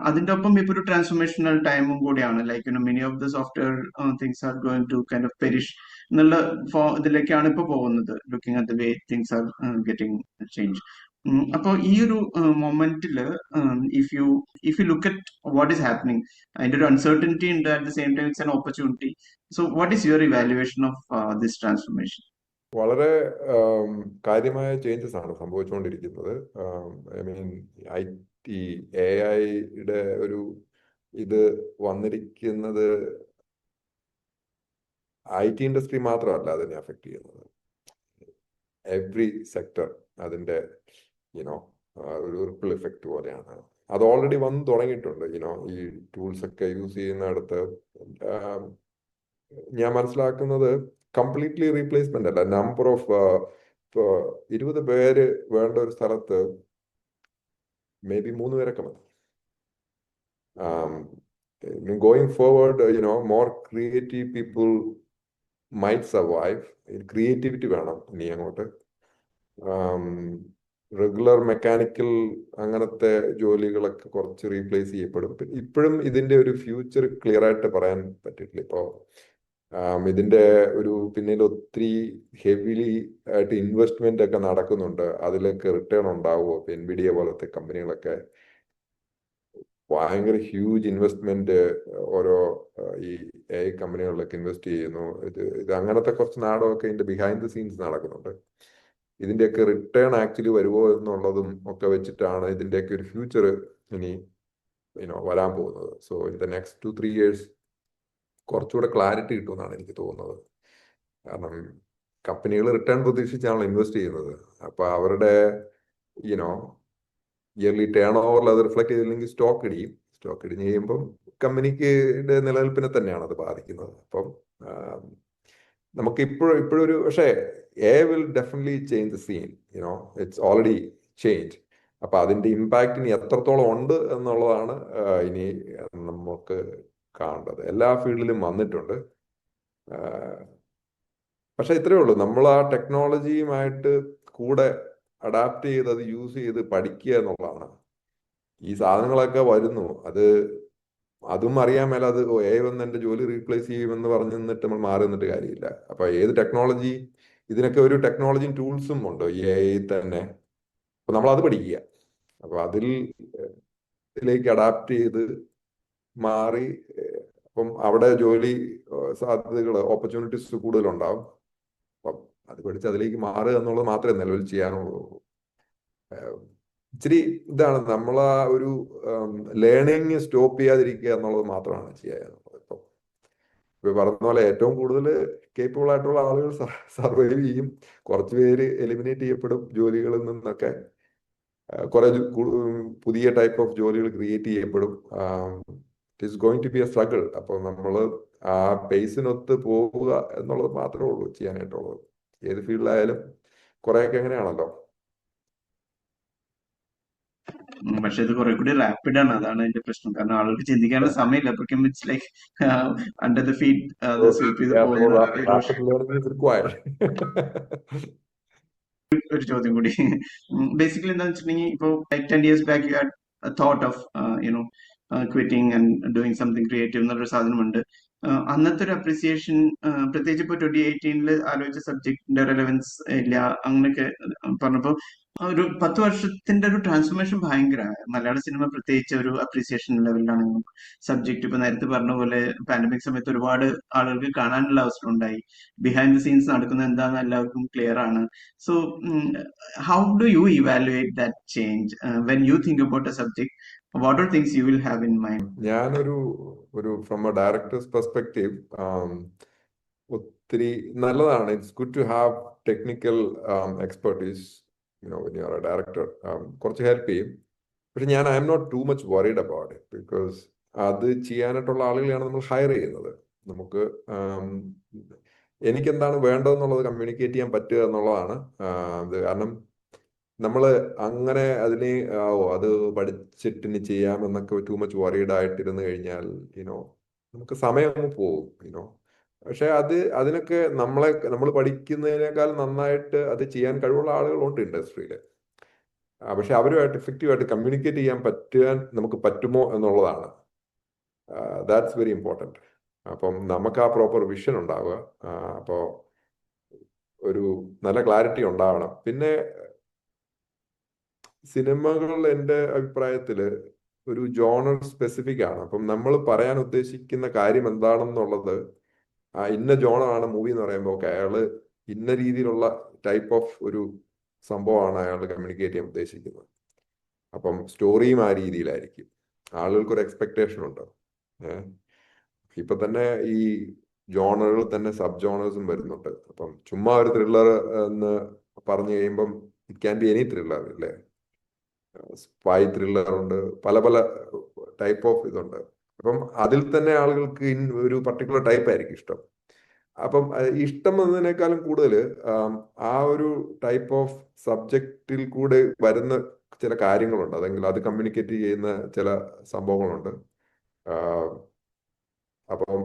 അതിന്റെ ഒപ്പം ഇപ്പൊ ഒരു ട്രാൻസ്ഫോർമേഷണൽ ടൈമും കൂടിയാണ്. Like many of the software things are going to kind of perish എന്നുള്ള ഇതിലേക്കാണ് ഇപ്പൊ പോകുന്നത്. Looking at the way things are getting change. അപ്പോൾ ഈ ഒരു മൊമെന്റില് if you look at what is happening, അതിന്റെ ഒരു അൺസർട്ടനിറ്റി ഉണ്ട്, at the same time it's an opportunity. So what is your evaluation of this transformation? വളരെ കാര്യമായ changes ആണ് സംഭവിച്ചുകൊണ്ടിരിക്കുന്നത്. ഐ മീൻ ഈ AI-യുടെ ഒരു ഇത് വന്നിരിക്കുന്നത് IT ഇൻഡസ്ട്രി മാത്രമല്ല അതിനെ അഫക്ട് ചെയ്യുന്നത്. എവ്രി സെക്ടർ അതിന്റെ ഒരു റിപ്പിൾ എഫക്ട് പോലെയാണ്. അത് ഓൾറെഡി വന്ന് തുടങ്ങിയിട്ടുണ്ട്. ഈ ടൂൾസ് ഒക്കെ യൂസ് ചെയ്യുന്നിടത്ത് ഞാൻ മനസ്സിലാക്കുന്നത് കംപ്ലീറ്റ്ലി റീപ്ലേസ്മെന്റ് അല്ല. നമ്പർ ഓഫ് 20 പേര് വേണ്ട ഒരു സ്ഥലത്ത് മേ ബി 3 പേരൊക്കെ മതി. Going forward more creative people might survive. Creativity വേണം ഇനി അങ്ങോട്ട്. റെഗുലർ മെക്കാനിക്കൽ അങ്ങനത്തെ ജോലികളൊക്കെ കുറച്ച് റീപ്ലേസ് ചെയ്യപ്പെടും. ഇപ്പോഴും ഇതിന്റെ ഒരു ഫ്യൂച്ചർ ക്ലിയർ ആയിട്ട് പറയാൻ പറ്റില്ല. ഇപ്പോ ഇതിന്റെ ഒരു പിന്നിൽ ഒത്തിരി ഹെവിലി ആയിട്ട് ഇൻവെസ്റ്റ്മെന്റ് ഒക്കെ നടക്കുന്നുണ്ട്. അതിലൊക്കെ റിട്ടേൺ ഉണ്ടാവുമോ? NVIDIA പോലത്തെ കമ്പനികളൊക്കെ ഭയങ്കര ഹ്യൂജ് ഇൻവെസ്റ്റ്മെന്റ് ഓരോ ഈ AI കമ്പനികളിലൊക്കെ ഇൻവെസ്റ്റ് ചെയ്യുന്നു. ഇത് അങ്ങനത്തെ കുറച്ച് നാടകമൊക്കെ ഇതിന്റെ ബിഹൈൻഡ് ദ സീൻസ് നടക്കുന്നുണ്ട്. ഇതിന്റെയൊക്കെ റിട്ടേൺ ആക്ച്വലി വരുമോ എന്നുള്ളതും ഒക്കെ വെച്ചിട്ടാണ് ഇതിന്റെയൊക്കെ ഒരു ഫ്യൂച്ചർ ഇനി വരാൻ പോകുന്നത്. So in the next 2-3 years കുറച്ചുകൂടെ ക്ലാരിറ്റി കിട്ടുമെന്നാണ് എനിക്ക് തോന്നുന്നത്. കാരണം കമ്പനികൾ റിട്ടേൺ പ്രതീക്ഷിച്ചാണല്ലോ ഇൻവെസ്റ്റ് ചെയ്യുന്നത്. അപ്പൊ അവരുടെ ഇയർലി ടേൺ ഓവറിൽ അത് റിഫ്ലക്ട് ചെയ്തില്ലെങ്കിൽ സ്റ്റോക്ക് ഇടിഞ്ഞ് കഴിയുമ്പം കമ്പനിക്ക് നിലനിൽപ്പിനെ തന്നെയാണ് അത് ബാധിക്കുന്നത്. അപ്പം നമുക്ക് ഇപ്പോഴൊരു പക്ഷേ AI will definitely change the scene. It's already changed. അപ്പൊ അതിന്റെ ഇമ്പാക്ട് ഇനി എത്രത്തോളം ഉണ്ട് എന്നുള്ളതാണ് ഇനി നമുക്ക് കാണേണ്ടത്. എല്ലാ ഫീൽഡിലും വന്നിട്ടുണ്ട്. പക്ഷെ ഇത്രയേ ഉള്ളൂ, നമ്മൾ ആ ടെക്നോളജിയുമായിട്ട് കൂടെ അഡാപ്റ്റ് ചെയ്ത് അത് യൂസ് ചെയ്ത് പഠിക്കുക എന്നുള്ളതാണ്. ഈ സാധനങ്ങളൊക്കെ വരുന്നു, അതും അറിയാൻ മേല അത് AI വന്ന് എന്റെ ജോലി റീപ്ലേസ് ചെയ്യുമെന്ന് പറഞ്ഞു നിന്നിട്ട് നമ്മൾ മാറി നിന്നിട്ട് കാര്യമില്ല. അപ്പൊ ഏത് ടെക്നോളജി, ഇതിനൊക്കെ ഒരു ടെക്നോളജിയും ടൂൾസും ഉണ്ട് ഈ AI തന്നെ. അപ്പൊ നമ്മൾ അത് പഠിക്കുക. അപ്പൊ ഇതിലേക്ക് അഡാപ്റ്റ് ചെയ്ത് മാറി അപ്പം അവിടെ ജോലി സാധ്യതകൾ, ഓപ്പർച്യൂണിറ്റീസ് കൂടുതലുണ്ടാവും. അപ്പം അത് പഠിച്ച് അതിലേക്ക് മാറുക എന്നുള്ളത് മാത്രമേ നിലവിൽ ചെയ്യാനുള്ളൂ. ഇച്ചിരി ഇതാണ് നമ്മൾ ആ ഒരു ലേണിങ് സ്റ്റോപ്പ് ചെയ്യാതിരിക്കുക എന്നുള്ളത് മാത്രമാണ് ചെയ്യാനുള്ളത്. ഇപ്പം ഇപ്പൊ പറഞ്ഞ പോലെ ഏറ്റവും കൂടുതൽ കേപ്പബിൾ ആയിട്ടുള്ള ആളുകൾ സർവൈവ് ചെയ്യും, കുറച്ച് പേര് എലിമിനേറ്റ് ചെയ്യപ്പെടും ജോലികളിൽ നിന്നൊക്കെ. കുറെ പുതിയ ടൈപ്പ് ഓഫ് ജോലികൾ ക്രിയേറ്റ് ചെയ്യപ്പെടും. It is going to be a struggle. അപ്പോൾ നമ്മൾ ആ പേസിനൊത്ത് പോവുക എന്നുള്ളത് മാത്രമേ ഉള്ളൂ ചെയ്യാനായിട്ടുള്ളത്. ഏത് ഫീൽഡിലായാലും കുറെയൊക്കെ എങ്ങനെയാണല്ലോ. പക്ഷെ ഇത് കുറെ കൂടി റാപ്പിഡ് ആണ്, അതാണ് അതിന്റെ പ്രശ്നം. കാരണം ആളുകൾക്ക് ചിന്തിക്കാനുള്ള സമയമില്ല. അപ്പോഴേക്കും it's like under the feet അത് സ്വീപ്പ് ചെയ്ത് Yeah, so പോകുന്ന ഒരു rapid learning is required. ഒരു ചോദ്യം കൂടി. ബേസിക്കലി എന്താ വെച്ചിട്ടുണ്ടെങ്കിൽ ഇപ്പോൾ like 10 years back you had thought of you know quitting and doing something creative എന്നുള്ളൊരു സാധനമുണ്ട്. അന്നത്തെ ഒരു അപ്രിസിയേഷൻ, പ്രത്യേകിച്ച് ഇപ്പോൾ 2018 ആലോചിച്ച സബ്ജക്റ്റിന്റെ റെലവൻസ് ഇല്ല അങ്ങനെയൊക്കെ പറഞ്ഞപ്പോൾ ഒരു 10 വർഷത്തിന്റെ ഒരു ട്രാൻസ്ഫോർമേഷൻ ഭയങ്കര. മലയാള സിനിമ പ്രത്യേകിച്ച് ഒരു അപ്രീസിയേഷൻ ലെവലിലാണെങ്കിലും സബ്ജക്ട് ഇപ്പൊ നേരത്തെ പറഞ്ഞ പോലെ പാൻഡമിക് സമയത്ത് ഒരുപാട് ആളുകൾക്ക് കാണാനുള്ള അവസരം ഉണ്ടായി. ബിഹൈൻഡ് ദ സീൻസ് നടക്കുന്നത് എന്താണെന്ന് എല്ലാവർക്കും ക്ലിയർ ആണ്. So how do you evaluate that change when you think about a subject? What are things you will have in mind? ഞാനൊരു ഫ്രം എ ഡയറക്ടേഴ്സ് പെർസ്പെക്റ്റീവ് ഒത്തിരി നല്ലതാണ്. It's good to have technical expertise when you are a director. കുറച്ച് help ചെയ്യും. പക്ഷെ I am not too much worried about it, because അത് ചെയ്യാനായിട്ടുള്ള ആളുകളെയാണ് നമ്മൾ ഹയർ ചെയ്യുന്നത്. നമുക്ക് എനിക്കെന്താണ് വേണ്ടതെന്നുള്ളത് കമ്മ്യൂണിക്കേറ്റ് ചെയ്യാൻ പറ്റുക എന്നുള്ളതാണ് അത്. കാരണം നമ്മൾ അങ്ങനെ അതിനെ അത് പഠിച്ചിട്ടിനി ചെയ്യാം എന്നൊക്കെ ടു മച്ച് വറീഡ് ആയിട്ടിരുന്ന് കഴിഞ്ഞാൽ നമുക്ക് സമയം അങ്ങ് പോകും. പക്ഷെ അതിനൊക്കെ നമ്മൾ പഠിക്കുന്നതിനേക്കാൾ നന്നായിട്ട് അത് ചെയ്യാൻ കഴിവുള്ള ആളുകളുണ്ട് ഇൻഡസ്ട്രിയിൽ. പക്ഷെ അവരുമായിട്ട് എഫക്റ്റീവായിട്ട് കമ്മ്യൂണിക്കേറ്റ് ചെയ്യാൻ നമുക്ക് പറ്റുമോ എന്നുള്ളതാണ്. That's very important. അപ്പം നമുക്ക് ആ പ്രോപ്പർ വിഷൻ ഉണ്ടാവുക. അപ്പോൾ ഒരു നല്ല ക്ലാരിറ്റി ഉണ്ടാവണം. പിന്നെ സിനിമകൾ എൻ്റെ അഭിപ്രായത്തിൽ ഒരു ജോണർ സ്പെസിഫിക് ആണ്. അപ്പം നമ്മൾ പറയാൻ ഉദ്ദേശിക്കുന്ന കാര്യം എന്താണെന്നുള്ളത് ഇന്ന ജോണറാണ് മൂവി എന്ന് പറയുമ്പോൾ അയാള് ഇന്ന രീതിയിലുള്ള ടൈപ്പ് ഓഫ് ഒരു സംഭവമാണ് അയാൾ കമ്മ്യൂണിക്കേറ്റ് ചെയ്യാൻ ഉദ്ദേശിക്കുന്നത്. അപ്പം സ്റ്റോറിയും ആ രീതിയിലായിരിക്കും. ആളുകൾക്കൊരു എക്സ്പെക്ടേഷൻ ഉണ്ട്. ഇപ്പൊ തന്നെ ഈ ജോണറുകൾ തന്നെ സബ് ജോണേഴ്സും വരുന്നുണ്ട്. അപ്പം ചുമ്മാ ഒരു ത്രില്ലർ എന്ന് പറഞ്ഞു കഴിയുമ്പം it can be any thriller, ഇല്ലേ? സ്പൈ ത്രില്ലർ ഉണ്ട്, പല പല ടൈപ്പ് ഓഫ് ഇതുണ്ട്. അപ്പം അതിൽ തന്നെ ആളുകൾക്ക് ഒരു പർട്ടിക്കുലർ ടൈപ്പ് ആയിരിക്കും ഇഷ്ടം. അപ്പം ഇഷ്ടം എന്നതിനേക്കാളും കൂടുതൽ ആ ഒരു ടൈപ്പ് ഓഫ് സബ്ജക്റ്റിൽ കൂടെ വരുന്ന ചില കാര്യങ്ങളുണ്ട്, അതെങ്കിൽ അത് കമ്മ്യൂണിക്കേറ്റ് ചെയ്യുന്ന ചില സംഭവങ്ങളുണ്ട്. അപ്പം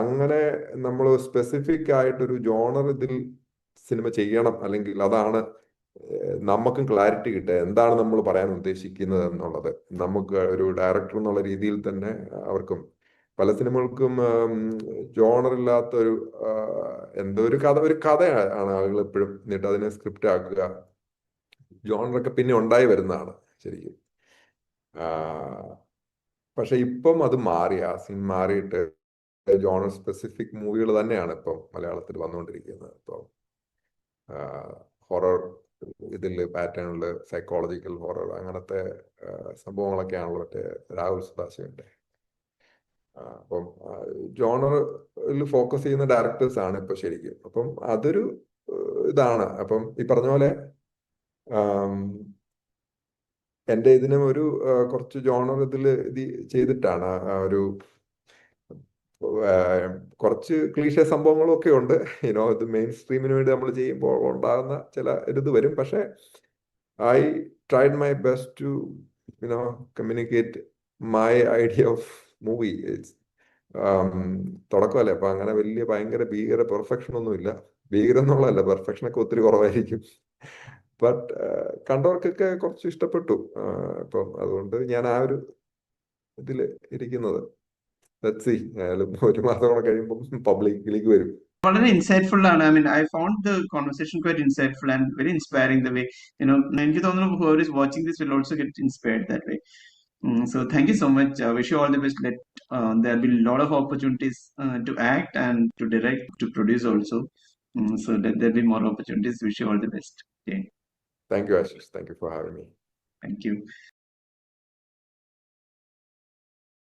അങ്ങനെ നമ്മൾ സ്പെസിഫിക് ആയിട്ടൊരു ജോണർ ഇതിൽ സിനിമ ചെയ്യണം, അല്ലെങ്കിൽ അതാണ് നമുക്കും ക്ലാരിറ്റി കിട്ടുക എന്താണ് നമ്മൾ പറയാൻ ഉദ്ദേശിക്കുന്നത് എന്നുള്ളത്. നമുക്ക് ഒരു ഡയറക്ടർ എന്നുള്ള രീതിയിൽ തന്നെ അവർക്കും പല സിനിമകൾക്കും ജോണർ ഇല്ലാത്ത എന്തോ ഒരു കഥയാണ് ആളുകൾ എപ്പോഴും എന്നിട്ട് അതിനെ സ്ക്രിപ്റ്റ് ആക്കുക. ജോണറൊക്കെ പിന്നെ ഉണ്ടായി വരുന്നതാണ് ശരിക്കും. പക്ഷെ ഇപ്പം അത് മാറി, ആ സീൻ മാറിയിട്ട് ജോണർ സ്പെസിഫിക് മൂവികൾ തന്നെയാണ് ഇപ്പം മലയാളത്തിൽ വന്നുകൊണ്ടിരിക്കുന്നത്. ഇപ്പം ഹൊറർ ഇതിൽ പാറ്റേണിൽ സൈക്കോളജിക്കൽ ഹൊറർ അങ്ങനത്തെ സംഭവങ്ങളൊക്കെയാണല്ലോ മറ്റേ രാഹുൽ സദാശിവന്റെ. അപ്പം ജോണറിൽ ഫോക്കസ് ചെയ്യുന്ന ഡയറക്ടേഴ്സ് ആണ് ഇപ്പൊ ശരിക്കും. അപ്പം അതൊരു ഇതാണ്. അപ്പം ഈ പറഞ്ഞ പോലെ എൻ്റെ ഇതിനും ഒരു കുറച്ച് ജോണർ ഇതിൽ ഇത് ചെയ്തിട്ടാണ് ഒരു കുറച്ച് ക്ലീഷേ സംഭവങ്ങളും ഒക്കെ ഉണ്ട്. ഇത് മെയിൻ സ്ട്രീമിന് വേണ്ടി നമ്മൾ ചെയ്യുമ്പോൾ ഉണ്ടാകുന്ന ചില ഇത് വരും. പക്ഷെ I tried my best to communicate my idea of movie. തുടക്കമല്ലേ, അപ്പൊ അങ്ങനെ വലിയ ഭയങ്കര ഭീകര പെർഫെക്ഷൻ ഒന്നും ഇല്ല. ഭീകരം എന്നുള്ളതല്ല, പെർഫെക്ഷനൊക്കെ ഒത്തിരി കുറവായിരിക്കും. ബട്ട് കണ്ടവർക്കൊക്കെ കുറച്ച് ഇഷ്ടപ്പെട്ടു. അപ്പം അതുകൊണ്ട് ഞാൻ ആ ഒരു ഇതിൽ ഇരിക്കുന്നത്. ഒരു മാസം കൂടെ കഴിയുമ്പോൾ പബ്ലിക്കിലേക്ക് വരും. വളരെ ഇൻസൈറ്റ്ഫുൾ ആണ്. I found the conversation quite insightful and very inspiring the way, എനിക്ക് തോന്നുന്നു whoever is watching this will also get inspired that way. So thank you so much. Wish you all the best. There will be a lot of opportunities to act and to direct, to produce also. So that there will be more opportunities. Wish you all the best. Okay. Thank you, Ashish. Thank you for having me. Thank you.